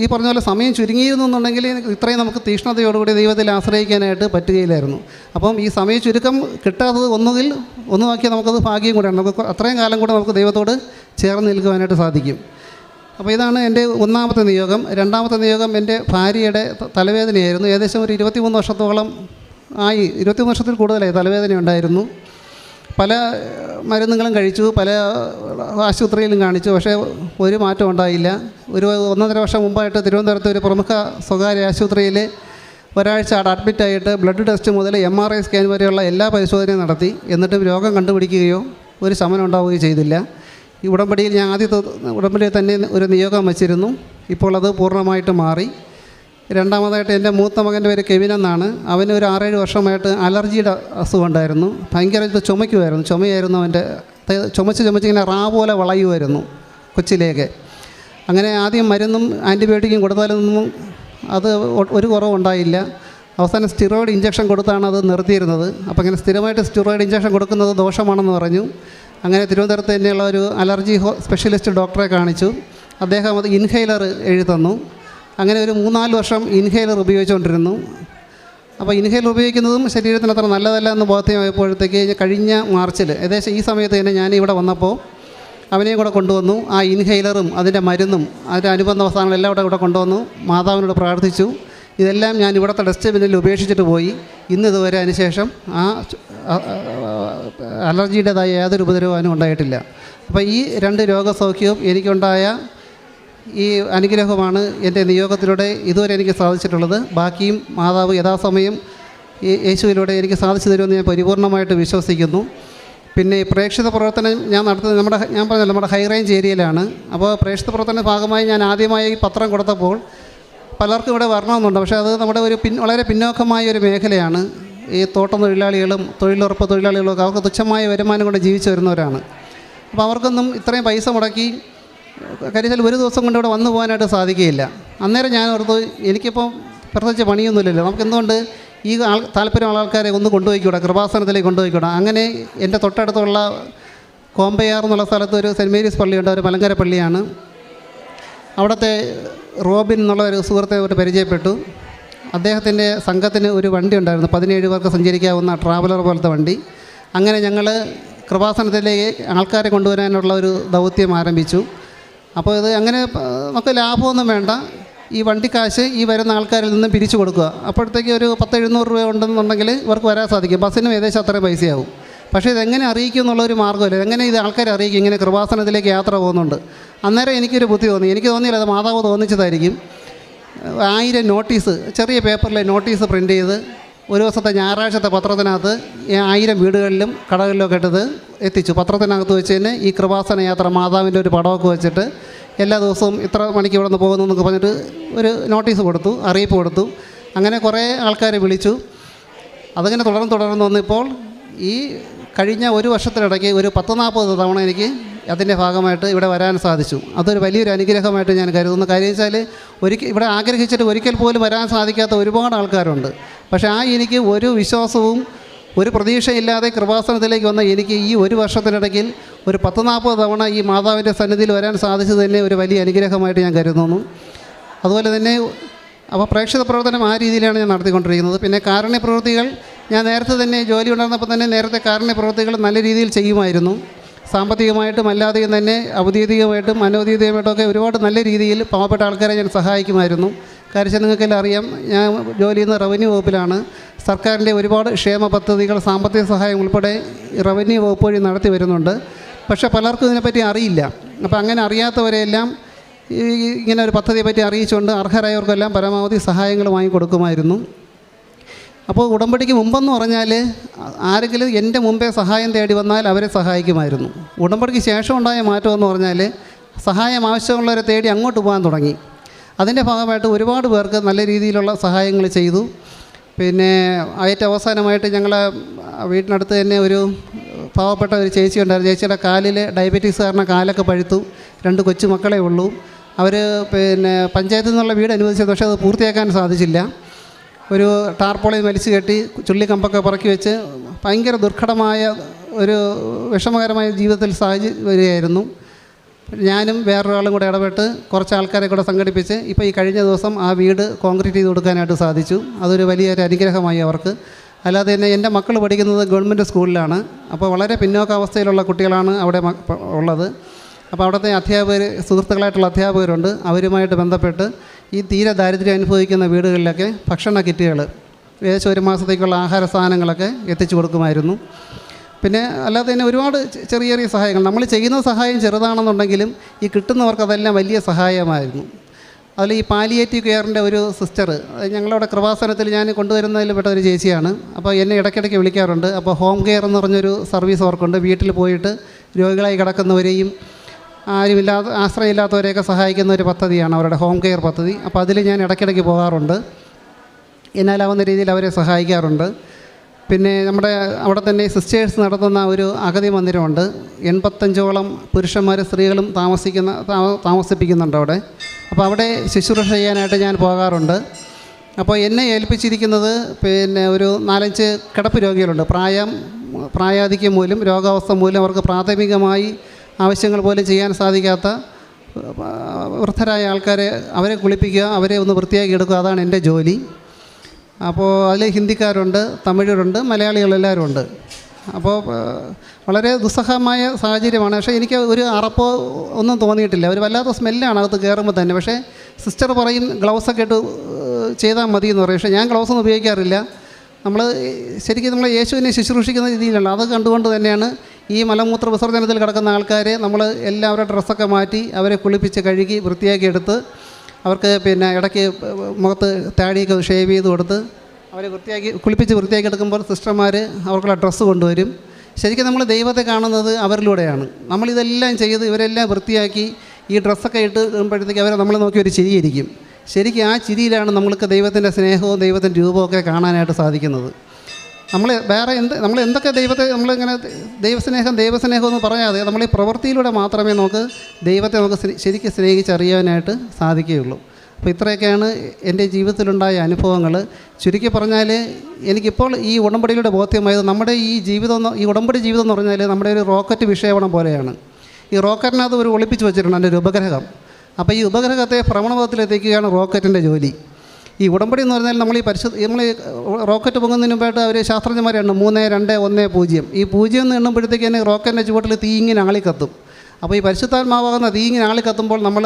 ഈ പറഞ്ഞ പോലെ സമയം ചുരുങ്ങിയിരുന്നുണ്ടെങ്കിൽ ഇത്രയും നമുക്ക് തീക്ഷ്ണതയോടുകൂടി ദൈവത്തിൽ ആശ്രയിക്കാനായിട്ട് പറ്റുകയില്ലായിരുന്നു. അപ്പം ഈ സമയ ചുരുക്കം കിട്ടാത്തത് ഒന്നുമാക്കിയാൽ നമുക്കത് ഭാഗ്യം കൂടെയാണ്. നമുക്ക് അത്രയും കാലം കൂടെ നമുക്ക് ദൈവത്തോട് ചേർന്ന് നിൽക്കുവാനായിട്ട് സാധിക്കും. അപ്പോൾ ഇതാണ് എൻ്റെ 1ാമത്തെ നിയോഗം. 2ാമത്തെ നിയോഗം എൻ്റെ ഭാര്യയുടെ തലവേദനയായിരുന്നു. ഏകദേശം ഒരു 23 വർഷത്തോളം 23 വർഷത്തിൽ കൂടുതലായി തലവേദന ഉണ്ടായിരുന്നു. പല മരുന്നുകളും കഴിച്ചു, പല ആശുപത്രിയിലും കാണിച്ചു, പക്ഷേ ഒരു മാറ്റം ഉണ്ടായില്ല. ഒരു 1.5 വർഷം മുമ്പായിട്ട് തിരുവനന്തപുരത്ത് ഒരു പ്രമുഖ സ്വകാര്യ ആശുപത്രിയിൽ ഒരാഴ്ച അവിടെ അഡ്മിറ്റായിട്ട് ബ്ലഡ് ടെസ്റ്റ് മുതൽ MRI സ്കാൻ വരെയുള്ള എല്ലാ പരിശോധനയും നടത്തി. എന്നിട്ടും രോഗം കണ്ടുപിടിക്കുകയോ ഒരു ശമനം ഉണ്ടാവുകയോ ചെയ്തില്ല. ഈ ഉടമ്പടിയിൽ ഞാൻ ആദ്യത്തെ ഉടമ്പടിയിൽ തന്നെ ഒരു നിയോഗം വച്ചിരുന്നു. ഇപ്പോൾ അത് പൂർണ്ണമായിട്ട് മാറി. 2ാമതായിട്ട് എൻ്റെ മൂത്ത മകൻ്റെ പേര് കെവിൻ എന്നാണ്. അവന് ഒരു 6-7 വർഷമായിട്ട് അലർജിയുടെ അസുഖം ഉണ്ടായിരുന്നു. ഭയങ്കരമായിട്ട് ചുമയായിരുന്നു അവൻ്റെ. ചുമച്ച് ഇങ്ങനെ പോലെ വളയുമായിരുന്നു കൊച്ചിലേക്ക്. അങ്ങനെ ആദ്യം മരുന്നും ആൻറ്റിബയോട്ടിക്കും കൊടുത്താലൊന്നും അത് ഒരു കുറവുണ്ടായില്ല. അവസാനം സ്റ്റിറോയിഡ് ഇഞ്ചക്ഷൻ കൊടുത്താണ് അത് നിർത്തിയിരുന്നത്. അപ്പോൾ ഇങ്ങനെ സ്ഥിരമായിട്ട് സ്റ്റിറോയിഡ് ഇഞ്ചക്ഷൻ കൊടുക്കുന്നത് ദോഷമാണെന്ന് പറഞ്ഞു. അങ്ങനെ തിരുവനന്തപുരത്ത് തന്നെയുള്ള ഒരു അലർജി സ്പെഷ്യലിസ്റ്റ് ഡോക്ടറെ കാണിച്ചു. അദ്ദേഹം അത് ഇൻഹെയിലർ എഴുതി തന്നു. അങ്ങനെ ഒരു 3-4 വർഷം ഇൻഹെയിലർ ഉപയോഗിച്ചുകൊണ്ടിരുന്നു. അപ്പോൾ ഇൻഹെയിലർ ഉപയോഗിക്കുന്നതും ശരീരത്തിന് അത്ര നല്ലതല്ല എന്ന് ബോധ്യമായപ്പോഴത്തേക്ക് കഴിഞ്ഞ മാർച്ചിൽ ഏകദേശം ഈ സമയത്ത് തന്നെ ഞാൻ ഇവിടെ വന്നപ്പോൾ അവനെയും കൂടെ കൊണ്ടുവന്നു. ആ ഇൻഹെയിലറും അതിൻ്റെ മരുന്നും അതിൻ്റെ അനുബന്ധ അവസാനങ്ങളെല്ലാം ഇവിടെ കൊണ്ടുവന്നു. മാതാവിനോട് പ്രാർത്ഥിച്ചു. ഇതെല്ലാം ഞാൻ ഇവിടുത്തെ ഡസ്റ്റ്ബിന്നിൽ ഉപേക്ഷിച്ചിട്ട് പോയി. ഇതുവരെ അതിനുശേഷം ആ അലർജിയുടേതായ യാതൊരു ഉപദ്രവവും ഉണ്ടായിട്ടില്ല. അപ്പോൾ ഈ 2 രോഗസൗഖ്യവും എനിക്കുണ്ടായ ഈ അനുഗ്രഹമാണ് എൻ്റെ നിയോഗത്തിലൂടെ ഇതുവരെ എനിക്ക് സാധിച്ചിട്ടുള്ളത്. ബാക്കിയും മാതാവ് യഥാസമയം യേശുവിലൂടെ എനിക്ക് സാധിച്ചു തരുമെന്ന് ഞാൻ പരിപൂർണമായിട്ട് വിശ്വസിക്കുന്നു. പിന്നെ ഈ പ്രേക്ഷിത പ്രവർത്തനം ഞാൻ നടത്തുന്നത് ഞാൻ പറഞ്ഞല്ലോ നമ്മുടെ ഹൈ റേഞ്ച് ഏരിയയിലാണ്. അപ്പോൾ പ്രേക്ഷിത പ്രവർത്തന ഭാഗമായി ഞാൻ ആദ്യമായി ഈ പത്രം കൊടുത്തപ്പോൾ പലർക്കും ഇവിടെ വരണമെന്നുണ്ട്. പക്ഷേ അത് നമ്മുടെ വളരെ പിന്നോക്കമായ ഒരു മേഖലയാണ്. ഈ തോട്ടം തൊഴിലാളികളും തൊഴിലുറപ്പ് തൊഴിലാളികളും ഒക്കെ അവർക്ക് തുച്ഛമായ വരുമാനം കൊണ്ട് ജീവിച്ചു വരുന്നവരാണ്. അപ്പോൾ അവർക്കൊന്നും ഇത്രയും പൈസ മുടക്കി കരിച്ചാൽ ഒരു ദിവസം കൊണ്ട് ഇവിടെ വന്നു പോകാനായിട്ട് സാധിക്കുകയില്ല. അന്നേരം ഞാൻ ഓർത്തു, എനിക്കിപ്പോൾ പ്രത്യേകിച്ച് പണിയൊന്നുമില്ലല്ലോ, നമുക്ക് എന്തുകൊണ്ട് ഈ താല്പര്യമുള്ള ആൾക്കാരെ ഒന്ന് കൊണ്ടുപോയിക്കൂടാ, കൃപാസനത്തിലേക്ക് കൊണ്ടുപോയിക്കൂടാ. അങ്ങനെ എൻ്റെ തൊട്ടടുത്തുള്ള കോമ്പയാർ എന്നുള്ള സ്ഥലത്ത് ഒരു സെൻറ്റ് മേരീസ് പള്ളിയുണ്ട്, ഒരു മലങ്കര പള്ളിയാണ്. അവിടുത്തെ റോബിൻ എന്നുള്ള ഒരു സുഹൃത്തെ ഒരു പരിചയപ്പെട്ടു. അദ്ദേഹത്തിൻ്റെ സംഘത്തിന് ഒരു വണ്ടി ഉണ്ടായിരുന്നു, 17 പേർക്ക് സഞ്ചരിക്കാവുന്ന ട്രാവലർ പോലത്തെ വണ്ടി. അങ്ങനെ ഞങ്ങൾ കൃപാസനത്തിലേക്ക് ആൾക്കാരെ കൊണ്ടുവരാനുള്ള ഒരു ദൗത്യം ആരംഭിച്ചു. അപ്പോൾ ഇത് അങ്ങനെ നമുക്ക് ലാഭമൊന്നും വേണ്ട, ഈ വണ്ടിക്കാശ് ഈ വരുന്ന ആൾക്കാരിൽ നിന്നും പിരിച്ചു കൊടുക്കുക. അപ്പോഴത്തേക്ക് ഒരു 10-700 രൂപ ഉണ്ടെന്നുണ്ടെങ്കിൽ ഇവർക്ക് വരാൻ സാധിക്കും. ബസ്സിനും ഏകദേശം അത്രയും പൈസയാവും. പക്ഷേ ഇതെങ്ങനെ അറിയിക്കും എന്നുള്ളൊരു മാർഗ്ഗമില്ല. എങ്ങനെ ഇത് ആൾക്കാരെ അറിയിക്കും ഇങ്ങനെ കൃപാസനത്തിലേക്ക് യാത്ര പോകുന്നുണ്ട്? അന്നേരം എനിക്കൊരു ബുദ്ധി തോന്നി. എനിക്ക് തോന്നിയില്ല, അത് മാതാവ് തോന്നിച്ചതായിരിക്കും. 1000 നോട്ടീസ്, ചെറിയ പേപ്പറിൽ നോട്ടീസ് പ്രിൻ്റ് ചെയ്ത് ഒരു ദിവസത്തെ ഞായറാഴ്ചത്തെ പത്രത്തിനകത്ത് 1000 വീടുകളിലും കടകളിലൊക്കെ ഇട്ടത് എത്തിച്ചു. പത്രത്തിനകത്ത് വെച്ച് തന്നെ ഈ കൃപാസന യാത്ര മാതാവിൻ്റെ ഒരു പടമൊക്കെ വെച്ചിട്ട് എല്ലാ ദിവസവും ഇത്ര മണിക്ക് ഇവിടെ നിന്ന് പോകുന്നു എന്നൊക്കെ പറഞ്ഞിട്ട് ഒരു നോട്ടീസ് കൊടുത്തു, അറിയിപ്പ് കൊടുത്തു. അങ്ങനെ കുറേ ആൾക്കാരെ വിളിച്ചു. അതങ്ങനെ തുടർന്ന് വന്നിപ്പോൾ ഈ കഴിഞ്ഞ ഒരു വർഷത്തിനിടയ്ക്ക് ഒരു 10-40 തവണ എനിക്ക് അതിൻ്റെ ഭാഗമായിട്ട് ഇവിടെ വരാൻ സാധിച്ചു. അതൊരു വലിയൊരു അനുഗ്രഹമായിട്ട് ഞാൻ കരുതുന്നു. കാര്യം വെച്ചാൽ ഇവിടെ ആഗ്രഹിച്ചിട്ട് ഒരിക്കൽ പോലും വരാൻ സാധിക്കാത്ത ഒരുപാട് ആൾക്കാരുണ്ട്. പക്ഷേ എനിക്ക് ഒരു വിശ്വാസവും ഒരു പ്രതീക്ഷയില്ലാതെ കൃപാസനത്തിലേക്ക് വന്ന എനിക്ക് ഈ ഒരു വർഷത്തിനിടയ്ക്ക് ഒരു 10-40 തവണ ഈ മാതാവിൻ്റെ സന്നിധിയിൽ വരാൻ സാധിച്ചത് തന്നെ ഒരു വലിയ അനുഗ്രഹമായിട്ട് ഞാൻ കരുതുന്നു. അതുപോലെ തന്നെ അപ്പോൾ പ്രേക്ഷിത പ്രവർത്തനം ആ രീതിയിലാണ് ഞാൻ നടത്തിക്കൊണ്ടിരിക്കുന്നത്. പിന്നെ കാരുണ്യ പ്രവൃത്തികൾ ഞാൻ നേരത്തെ തന്നെ ജോലി ഉണ്ടായിരുന്നപ്പോൾ തന്നെ നേരത്തെ കാരുണ്യ പ്രവൃത്തികൾ നല്ല രീതിയിൽ ചെയ്യുമായിരുന്നു. സാമ്പത്തികമായിട്ടും അല്ലാതെയും തന്നെ ഔദ്യോഗികമായിട്ടും അനൗദ്യോഗികമായിട്ടും ഒക്കെ ഒരുപാട് നല്ല രീതിയിൽ പാവപ്പെട്ട ആൾക്കാരെ ഞാൻ സഹായിക്കുമായിരുന്നു. കാര്യം നിങ്ങൾക്കെല്ലാം അറിയാം, ഞാൻ ജോലി ചെയ്യുന്ന റവന്യൂ വകുപ്പിലാണ്. സർക്കാരിൻ്റെ ഒരുപാട് ക്ഷേമ പദ്ധതികൾ, സാമ്പത്തിക സഹായം ഉൾപ്പെടെ റവന്യൂ വകുപ്പ് വഴി നടത്തി വരുന്നുണ്ട്. പക്ഷേ പലർക്കും ഇതിനെപ്പറ്റി അറിയില്ല. അപ്പോൾ അങ്ങനെ അറിയാത്തവരെല്ലാം ഇങ്ങനെ ഒരു പദ്ധതിയെ പറ്റി അറിയിച്ചുകൊണ്ട് അർഹരായവർക്കെല്ലാം പരമാവധി സഹായങ്ങൾ വാങ്ങിക്കൊടുക്കുമായിരുന്നു. അപ്പോൾ ഉടമ്പടിക്ക് മുമ്പെന്ന് പറഞ്ഞാൽ ആരെങ്കിലും എൻ്റെ മുമ്പേ സഹായം തേടി വന്നാൽ അവരെ സഹായിക്കുമായിരുന്നു. ഉടമ്പടിക്ക് ശേഷം ഉണ്ടായ മാറ്റമെന്ന് പറഞ്ഞാൽ സഹായം ആവശ്യമുള്ളവരെ തേടി അങ്ങോട്ട് പോകാൻ തുടങ്ങി. അതിൻ്റെ ഭാഗമായിട്ട് ഒരുപാട് പേർക്ക് നല്ല രീതിയിലുള്ള സഹായങ്ങൾ ചെയ്തു. പിന്നെ ഏറ്റവും അവസാനമായിട്ട് ഞങ്ങളെ വീട്ടിനടുത്ത് തന്നെ ഒരു പാവപ്പെട്ട ഒരു ചേച്ചി ഉണ്ടായിരുന്നു. ചേച്ചിയുടെ കാലിൽ ഡയബറ്റീസ് കാരണം കാലൊക്കെ പഴുത്തു. 2 കൊച്ചു മക്കളേ ഉള്ളൂ. അവർ പിന്നെ പഞ്ചായത്തിൽ നിന്നുള്ള വീട് അനുവദിച്ചത്, പക്ഷേ അത് പൂർത്തിയാക്കാൻ സാധിച്ചില്ല. ഒരു ടാർപോളിൽ വലിച്ചു കെട്ടി ചുള്ളിക്കമ്പൊക്കെ പറക്കി വെച്ച് ഭയങ്കര ദുർഘടമായ ഒരു വിഷമകരമായ ജീവിതത്തിൽ വരികയായിരുന്നു. ഞാനും വേറൊരാളും കൂടെ ഇടപെട്ട് കുറച്ച് ആൾക്കാരെ കൂടെ സംഘടിപ്പിച്ച് ഇപ്പോൾ ഈ കഴിഞ്ഞ ദിവസം ആ വീട് കോൺക്രീറ്റ് ചെയ്ത് കൊടുക്കാനായിട്ട് സാധിച്ചു. അതൊരു വലിയൊരു അനുഗ്രഹമായി അവർക്ക്. അല്ലാതെ തന്നെ എൻ്റെ മക്കൾ പഠിക്കുന്നത് ഗവൺമെൻറ് സ്കൂളിലാണ്. അപ്പോൾ വളരെ പിന്നോക്കാവസ്ഥയിലുള്ള കുട്ടികളാണ് അവിടെ ഉള്ളത്. അപ്പോൾ അവിടുത്തെ അധ്യാപകർ, സുഹൃത്തുക്കളായിട്ടുള്ള അധ്യാപകരുണ്ട്. അവരുമായിട്ട് ബന്ധപ്പെട്ട് ഈ തീരെ ദാരിദ്ര്യം അനുഭവിക്കുന്ന വീടുകളിലൊക്കെ ഭക്ഷണ കിറ്റുകൾ, ഏകദേശം 1 മാസത്തേക്കുള്ള ആഹാര സാധനങ്ങളൊക്കെ എത്തിച്ചു കൊടുക്കുമായിരുന്നു. പിന്നെ അല്ലാതെ തന്നെ ഒരുപാട് ചെറിയ ചെറിയ സഹായങ്ങൾ. നമ്മൾ ചെയ്യുന്ന സഹായം ചെറുതാണെന്നുണ്ടെങ്കിലും ഈ കിട്ടുന്നവർക്ക് അതെല്ലാം വലിയ സഹായമായിരുന്നു. അതിൽ ഈ പാലിയേറ്റീവ് കെയറിൻ്റെ ഒരു സിസ്റ്റർ, ഞങ്ങളുടെ കൃപാസനത്തിൽ ഞാൻ കൊണ്ടുവരുന്നതിൽ പെട്ട ഒരു ചേച്ചിയാണ്. അപ്പോൾ എന്നെ ഇടയ്ക്കിടയ്ക്ക് വിളിക്കാറുണ്ട്. അപ്പോൾ ഹോം കെയർ എന്ന് പറഞ്ഞൊരു സർവീസ് അവർക്കുണ്ട്. വീട്ടിൽ പോയിട്ട് രോഗികളായി കിടക്കുന്നവരെയും ആശ്രയമില്ലാത്തവരെയൊക്കെ സഹായിക്കുന്ന ഒരു പദ്ധതിയാണ് അവരുടെ ഹോം കെയർ പദ്ധതി. അപ്പോൾ അതിൽ ഞാൻ ഇടയ്ക്കിടയ്ക്ക് പോകാറുണ്ട്. എന്നാലാവുന്ന രീതിയിൽ അവരെ സഹായിക്കാറുണ്ട്. പിന്നെ നമ്മുടെ അവിടെ തന്നെ സിസ്റ്റേഴ്സ് നടത്തുന്ന ഒരു അഗതി മന്ദിരമുണ്ട്. 85ഓളം പുരുഷന്മാരും സ്ത്രീകളും താമസിപ്പിക്കുന്നുണ്ട് അവിടെ. അപ്പോൾ അവിടെ ശുശ്രൂഷ ചെയ്യാനായിട്ട് ഞാൻ പോകാറുണ്ട്. അപ്പോൾ എന്നെ ഏൽപ്പിച്ചിരിക്കുന്നത് പിന്നെ ഒരു 4-5 കിടപ്പ് രോഗികളുണ്ട്. പ്രായാധിക്യം മൂലം, രോഗാവസ്ഥ മൂലം അവർക്ക് പ്രാഥമികമായി ആവശ്യങ്ങൾ പോലും ചെയ്യാൻ സാധിക്കാത്ത വൃദ്ധരായ ആൾക്കാരെ, അവരെ കുളിപ്പിക്കുക, അവരെ ഒന്ന് വൃത്തിയാക്കി എടുക്കുക, അതാണ് എൻ്റെ ജോലി. അപ്പോൾ അതിൽ ഹിന്ദിക്കാരുണ്ട്, തമിഴരുണ്ട്, മലയാളികളെല്ലാവരും ഉണ്ട്. അപ്പോൾ വളരെ ദുസ്സഹമായ സാഹചര്യമാണ്. പക്ഷേ എനിക്ക് ഒരു അറപ്പോ ഒന്നും തോന്നിയിട്ടില്ല. ഒരു വല്ലാത്ത സ്മെല്ലാണ് അകത്ത് കയറുമ്പോൾ തന്നെ. പക്ഷേ സിസ്റ്റർ പറയും ഗ്ലൗസൊക്കെ ഇട്ട് ചെയ്താൽ മതി എന്ന് പറയും. പക്ഷേ ഞാൻ ഗ്ലൗസൊന്നും ഉപയോഗിക്കാറില്ല. ശരിക്കും നമ്മൾ യേശുവിനെ ശുശ്രൂഷിക്കുന്ന രീതിയിലാണ്. അത് കണ്ടുകൊണ്ട് തന്നെയാണ് ഈ മലമൂത്ര വിസർജനത്തിൽ കിടക്കുന്ന ആൾക്കാരെ നമ്മൾ എല്ലാവരുടെ ഡ്രസ്സൊക്കെ മാറ്റി അവരെ കുളിപ്പിച്ച് കഴുകി വൃത്തിയാക്കി എടുത്ത് അവർക്ക് പിന്നെ ഇടയ്ക്ക് മുഖത്ത് താടിയൊക്കെ ഷേവ് ചെയ്ത് കൊടുത്ത് അവരെ കുളിപ്പിച്ച് വൃത്തിയാക്കി എടുക്കുമ്പോൾ സിസ്റ്റർമാർ അവർക്കുള്ള ഡ്രസ്സ് കൊണ്ടുവരും. ശരിക്കും നമ്മൾ ദൈവത്തെ കാണുന്നത് അവരിലൂടെയാണ്. നമ്മളിതെല്ലാം ചെയ്ത് ഇവരെല്ലാം വൃത്തിയാക്കി ഈ ഡ്രസ്സൊക്കെ ഇടുമ്പോഴത്തേക്ക് അവരെ നമ്മളെ നോക്കി ഒരു ചിരിയിരിക്കും. ശരിക്കും ആ ചിരിയിലാണ് നമ്മൾക്ക് ദൈവത്തിൻ്റെ സ്നേഹവും ദൈവത്തിൻ്റെ രൂപമൊക്കെ കാണാനായിട്ട് സാധിക്കുന്നത്. നമ്മൾ എന്തൊക്കെ ദൈവത്തെ നമ്മളിങ്ങനെ ദൈവസ്നേഹം എന്ന് പറയാതെ നമ്മൾ ഈ പ്രവൃത്തിയിലൂടെ മാത്രമേ നമുക്ക് ദൈവത്തെ നമുക്ക് ശരിക്കും സ്നേഹിച്ചറിയാനായിട്ട് സാധിക്കുകയുള്ളൂ. അപ്പോൾ ഇത്രയൊക്കെയാണ് എൻ്റെ ജീവിതത്തിലുണ്ടായ അനുഭവങ്ങൾ. ചുരുക്കി പറഞ്ഞാൽ എനിക്കിപ്പോൾ ഈ ഉടമ്പടിയിലൂടെ ബോധ്യമായത് നമ്മുടെ ഈ ഉടമ്പടി ജീവിതം എന്ന് പറഞ്ഞാൽ നമ്മുടെ ഒരു റോക്കറ്റ് വിക്ഷേപണം പോലെയാണ്. ഈ റോക്കറ്റിനകത്ത് ഒരു ഒളിപ്പിച്ച് വെച്ചിട്ടുണ്ട് അതിൻ്റെ ഒരു ഉപഗ്രഹം. അപ്പോൾ ഈ ഉപഗ്രഹത്തെ ഭ്രമണപഥത്തിലെത്തിക്കുകയാണ് റോക്കറ്റിൻ്റെ ജോലി. ഈ ഉടമ്പടി എന്ന് പറഞ്ഞാൽ നമ്മൾ റോക്കറ്റ് പൊങ്ങുന്നതിന് മുമ്പായിട്ട് അവർ ശാസ്ത്രജ്ഞന്മാർ എണ്ണും 3, 2, 1, 0. ഈ 0 എന്ന് എണ്ണുമ്പോഴത്തേക്ക് തന്നെ റോക്കറ്റിൻ്റെ ചുവട്ടിൽ തീ ഇങ്ങനെ ആളിക്കത്തും. അപ്പോൾ ഈ പരിശുദ്ധാത്മാവാകുന്ന തീ ഇങ്ങനെ ആളിക്കത്തുമ്പോൾ നമ്മൾ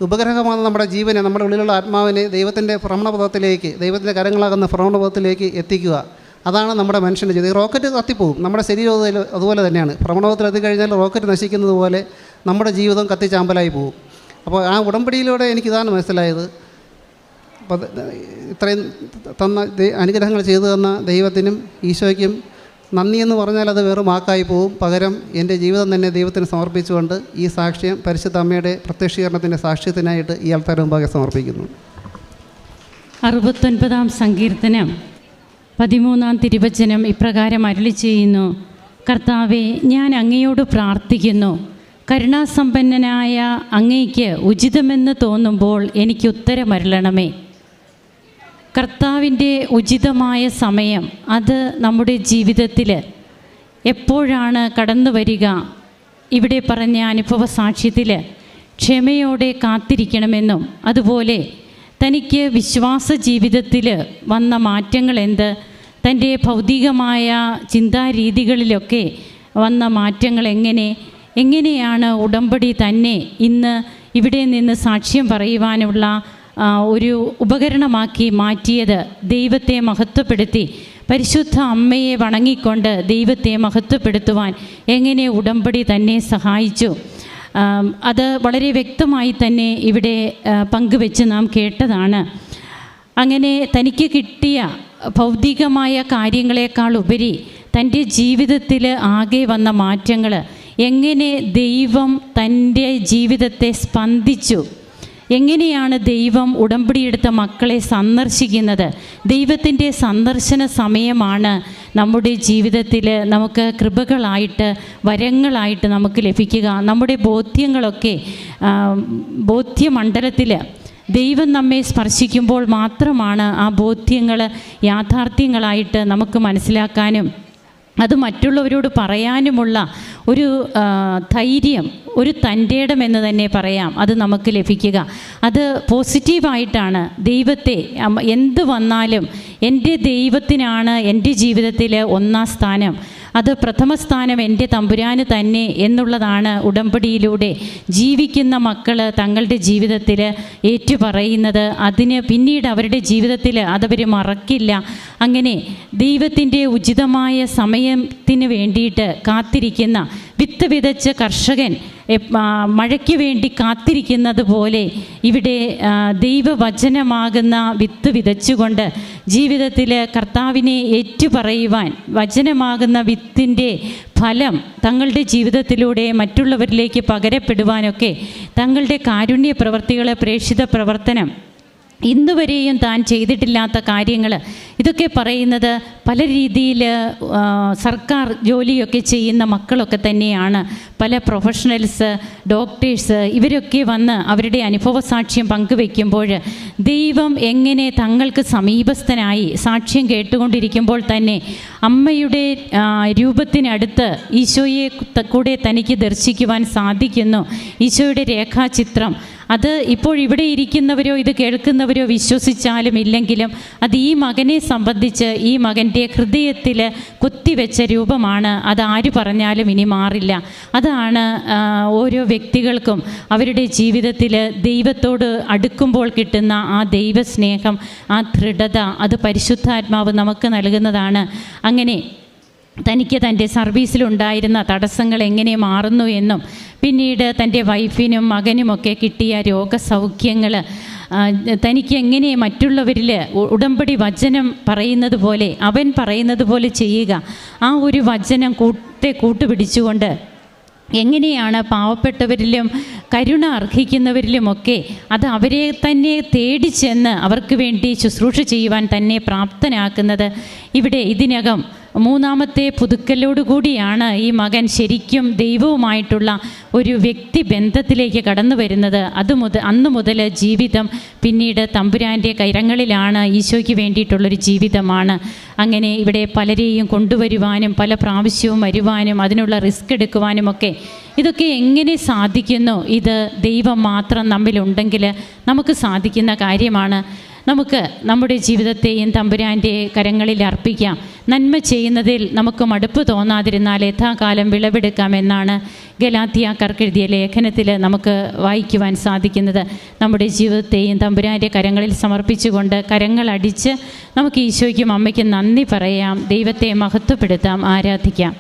ഉപഗ്രഹമാണ് നമ്മുടെ ജീവനെ, നമ്മുടെ ഉള്ളിലുള്ള ആത്മാവിനെ ദൈവത്തിൻ്റെ ഭ്രമണപഥത്തിലേക്ക്, ദൈവത്തിൻ്റെ കരങ്ങളാകുന്ന ഭ്രമണപഥത്തിലേക്ക് എത്തിക്കുക. അതാണ് നമ്മുടെ മനുഷ്യൻ്റെ ജീവിതം. ഈ റോക്കറ്റ് കത്തിപ്പോവും, നമ്മുടെ ശരീരം അതുപോലെ തന്നെയാണ്. ഭ്രമണപഥത്തിൽ എത്തിക്കഴിഞ്ഞാൽ റോക്കറ്റ് നശിക്കുന്നത് പോലെ നമ്മുടെ ജീവിതം കത്തിച്ചാമ്പലായി പോകും. അപ്പോൾ ആ ഉടമ്പടിയിലൂടെ എനിക്കിതാണ് മനസ്സിലായത്. അപ്പോൾ ഇത്രയും തന്ന അനുഗ്രഹങ്ങൾ ചെയ്തു തന്ന ദൈവത്തിനും ഈശോയ്ക്കും നന്ദി എന്ന് പറഞ്ഞാൽ അത് വെറും വാക്കായി പോവും. പകരം എൻ്റെ ജീവിതം തന്നെ ദൈവത്തിന് സമർപ്പിച്ചുകൊണ്ട് ഈ സാക്ഷ്യം പരിശുദ്ധ അമ്മയുടെ പ്രത്യക്ഷീകരണത്തിൻ്റെ സാക്ഷ്യത്തിനായിട്ട് ഈ ആൾക്കാരുടെ മുമ്പാകെ സമർപ്പിക്കുന്നു. 69-ാം സങ്കീർത്തനം 13-ാം തിരുവചനം ഇപ്രകാരം അരുളി ചെയ്യുന്നു: കർത്താവേ, ഞാൻ അങ്ങയോട് പ്രാർത്ഥിക്കുന്നു. കരുണാസമ്പന്നനായ അങ്ങയ്ക്ക് ഉചിതമെന്ന് തോന്നുമ്പോൾ എനിക്ക് ഉത്തരമരുളണമേ. കർത്താവിൻ്റെ ഉചിതമായ സമയം അത് നമ്മുടെ ജീവിതത്തിൽ എപ്പോഴാണ് കടന്നു വരിക? ഇവിടെ പറഞ്ഞ അനുഭവ സാക്ഷ്യത്തിൽ ക്ഷമയോടെ കാത്തിരിക്കണമെന്നും അതുപോലെ തനിക്ക് വിശ്വാസ ജീവിതത്തിൽ വന്ന മാറ്റങ്ങൾ എന്ത്, തൻ്റെ ഭൗതികമായ ചിന്താരീതികളിലൊക്കെ വന്ന മാറ്റങ്ങൾ എങ്ങനെയാണ് ഉടമ്പടി തന്നെ ഇന്ന് ഇവിടെ നിന്ന് സാക്ഷ്യം പറയുവാനുള്ള ഒരു ഉപകരണമാക്കി മാറ്റിയത്. ദൈവത്തെ മഹത്വപ്പെടുത്തി പരിശുദ്ധ അമ്മയെ വണങ്ങിക്കൊണ്ട് ദൈവത്തെ മഹത്വപ്പെടുത്തുവാൻ എങ്ങനെ ഉടമ്പടി തന്നെ സഹായിച്ചു. അത് വളരെ വ്യക്തമായി തന്നെ ഇവിടെ പങ്കുവെച്ച് നാം കേട്ടതാണ്. അങ്ങനെ തനിക്ക് കിട്ടിയ ഭൗതികമായ കാര്യങ്ങളെക്കാൾ ഉപരി തൻ്റെ ജീവിതത്തിൽ ആകെ വന്ന മാറ്റങ്ങൾ, എങ്ങനെ ദൈവം തൻ്റെ ജീവിതത്തെ സ്പന്ദിച്ചു, എങ്ങനെയാണ് ദൈവം ഉടമ്പടിയെടുത്ത മക്കളെ സന്ദർശിക്കുന്നത്. ദൈവത്തിൻ്റെ സന്ദർശന സമയമാണ് നമ്മുടെ ജീവിതത്തിൽ നമുക്ക് കൃപകളായിട്ട്, വരങ്ങളായിട്ട് നമുക്ക് ലഭിക്കുക. നമ്മുടെ ബോധ്യങ്ങളൊക്കെ ബോധ്യമണ്ഡലത്തിൽ ദൈവം നമ്മെ സ്പർശിക്കുമ്പോൾ മാത്രമാണ് ആ ബോധ്യങ്ങൾ യാഥാർത്ഥ്യങ്ങളായിട്ട് നമുക്ക് മനസ്സിലാക്കാനും അത് മറ്റുള്ളവരോട് പറയാനുമുള്ള ഒരു ധൈര്യം, ഒരു തൻ്റേടം എന്ന് തന്നെ പറയാം, അത് നമുക്ക് ലഭിക്കുക. അത് പോസിറ്റീവായിട്ടാണ്. ദൈവത്തെ എന്ത് വന്നാലും എൻ്റെ ദൈവത്തിനാണ് എൻ്റെ ജീവിതത്തിൽ ഒന്നാം സ്ഥാനം, അത് പ്രഥമ സ്ഥാനം എൻ്റെ തമ്പുരാന് തന്നെ എന്നുള്ളതാണ് ഉടമ്പടിയിലൂടെ ജീവിക്കുന്ന മക്കൾ തങ്ങളുടെ ജീവിതത്തിൽ ഏറ്റുപറയുന്നത്. അതിന് പിന്നീട് അവരുടെ ജീവിതത്തിൽ അതവർ മറക്കില്ല. അങ്ങനെ ദൈവത്തിൻ്റെ ഉചിതമായ സമയത്തിന് വേണ്ടിയിട്ട് കാത്തിരിക്കുന്ന വിത്ത് വിതച്ച കർഷകൻ മഴയ്ക്ക് വേണ്ടി കാത്തിരിക്കുന്നത് പോലെ ഇവിടെ ദൈവവചനമാകുന്ന വിത്ത് വിതച്ചുകൊണ്ട് ജീവിതത്തിൽ കർത്താവിനെ ഏറ്റുപറയുവാൻ വചനമാകുന്ന വിത്തിൻ്റെ ഫലം തങ്ങളുടെ ജീവിതത്തിലൂടെ മറ്റുള്ളവരിലേക്ക് പകരപ്പെടുവാനൊക്കെ തങ്ങളുടെ കാരുണ്യ പ്രവർത്തികളെ, പ്രേക്ഷിത പ്രവർത്തനം, ഇന്നുവരെയും താൻ ചെയ്തിട്ടില്ലാത്ത കാര്യങ്ങൾ, ഇതൊക്കെ പറയുന്നത് പല രീതിയിൽ സർക്കാർ ജോലിയൊക്കെ ചെയ്യുന്ന മക്കളൊക്കെ തന്നെയാണ്. പല പ്രൊഫഷണൽസ്, ഡോക്ടേഴ്സ്, ഇവരൊക്കെ വന്ന് അവരുടെ അനുഭവ സാക്ഷ്യം പങ്കുവെക്കുമ്പോൾ ദൈവം എങ്ങനെ തങ്ങൾക്ക് സമീപസ്ഥനായി സാക്ഷ്യം കേട്ടുകൊണ്ടിരിക്കുമ്പോൾ തന്നെ അമ്മയുടെ രൂപത്തിനടുത്ത് ഈശോയെ കൂടെ തനിക്ക് ദർശിക്കുവാൻ സാധിക്കുന്നു. ഈശോയുടെ രേഖാചിത്രം അത് ഇപ്പോൾ ഇവിടെ ഇരിക്കുന്നവരോ ഇത് കേൾക്കുന്നവരോ വിശ്വസിച്ചാലും ഇല്ലെങ്കിലും അത് ഈ മകനെ സംബന്ധിച്ച് ഈ മകൻ്റെ ഹൃദയത്തിൽ കുത്തിവെച്ച രൂപമാണ്. അത് ആര് പറഞ്ഞാലും ഇനി മാറില്ല. അതാണ് ഓരോ വ്യക്തികൾക്കും അവരുടെ ജീവിതത്തിൽ ദൈവത്തോട് അടുക്കുമ്പോൾ കിട്ടുന്ന ആ ദൈവസ്നേഹം, ആ ദൃഢത, അത് പരിശുദ്ധാത്മാവ് നമുക്ക് നൽകുന്നതാണ്. അങ്ങനെ തനിക്ക് തൻ്റെ സർവീസിലുണ്ടായിരുന്ന തടസ്സങ്ങൾ എങ്ങനെ മാറുന്നു എന്നും പിന്നീട് തൻ്റെ വൈഫിനും മകനുമൊക്കെ കിട്ടിയ രോഗസൗഖ്യങ്ങൾ, തനിക്ക് എങ്ങനെ മറ്റുള്ളവരിൽ ഉടമ്പടി വചനം പറയുന്നത് പോലെ, അവൻ പറയുന്നത് പോലെ ചെയ്യുക, ആ ഒരു വചനം കൂട്ടുപിടിച്ചുകൊണ്ട് എങ്ങനെയാണ് പാവപ്പെട്ടവരിലും കരുണ അർഹിക്കുന്നവരിലുമൊക്കെ അത് അവരെ തന്നെ തേടി ചെന്ന് അവർക്ക് വേണ്ടി ശുശ്രൂഷ ചെയ്യുവാൻ തന്നെ പ്രാപ്തനാക്കുന്നത്. ഇവിടെ ഇതിനകം മൂന്നാമത്തെ പുതുക്കലോടുകൂടിയാണ് ഈ മകൻ ശരിക്കും ദൈവവുമായിട്ടുള്ള ഒരു വ്യക്തിബന്ധത്തിലേക്ക് കടന്നു വരുന്നത്. അന്നു മുതൽ ജീവിതം പിന്നീട് തമ്പുരാൻ്റെ കരങ്ങളിലാണ്, ഈശോയ്ക്ക് വേണ്ടിയിട്ടുള്ളൊരു ജീവിതമാണ്. അങ്ങനെ ഇവിടെ പലരെയും കൊണ്ടുവരുവാനും പല പ്രാവശ്യവും വരുവാനും അതിനുള്ള റിസ്ക് എടുക്കുവാനുമൊക്കെ ഇതൊക്കെ എങ്ങനെ സാധിക്കുന്നു? ഇത് ദൈവം മാത്രം നമ്മിലുണ്ടെങ്കിൽ നമുക്ക് സാധിക്കുന്ന കാര്യമാണ്. നമുക്ക് നമ്മുടെ ജീവിതത്തെയും തമ്പുരാൻ്റെ കരങ്ങളിൽ അർപ്പിക്കാം. നന്മ ചെയ്യുന്നതിൽ നമുക്ക് മടുപ്പ് തോന്നാതിരുന്നാൽ യഥാകാലം വിളവെടുക്കാമെന്നാണ് ഗലാത്യക്കാർക്ക് എഴുതിയ ലേഖനത്തിൽ നമുക്ക് വായിക്കുവാൻ സാധിക്കുന്നത്. നമ്മുടെ ജീവിതത്തെയും തമ്പുരാൻ്റെ കരങ്ങളിൽ സമർപ്പിച്ചുകൊണ്ട് കരങ്ങളടിച്ച് നമുക്ക് ഈശോയ്ക്കും അമ്മയ്ക്കും നന്ദി പറയാം, ദൈവത്തെ മഹത്വപ്പെടുത്താം, ആരാധിക്കാം.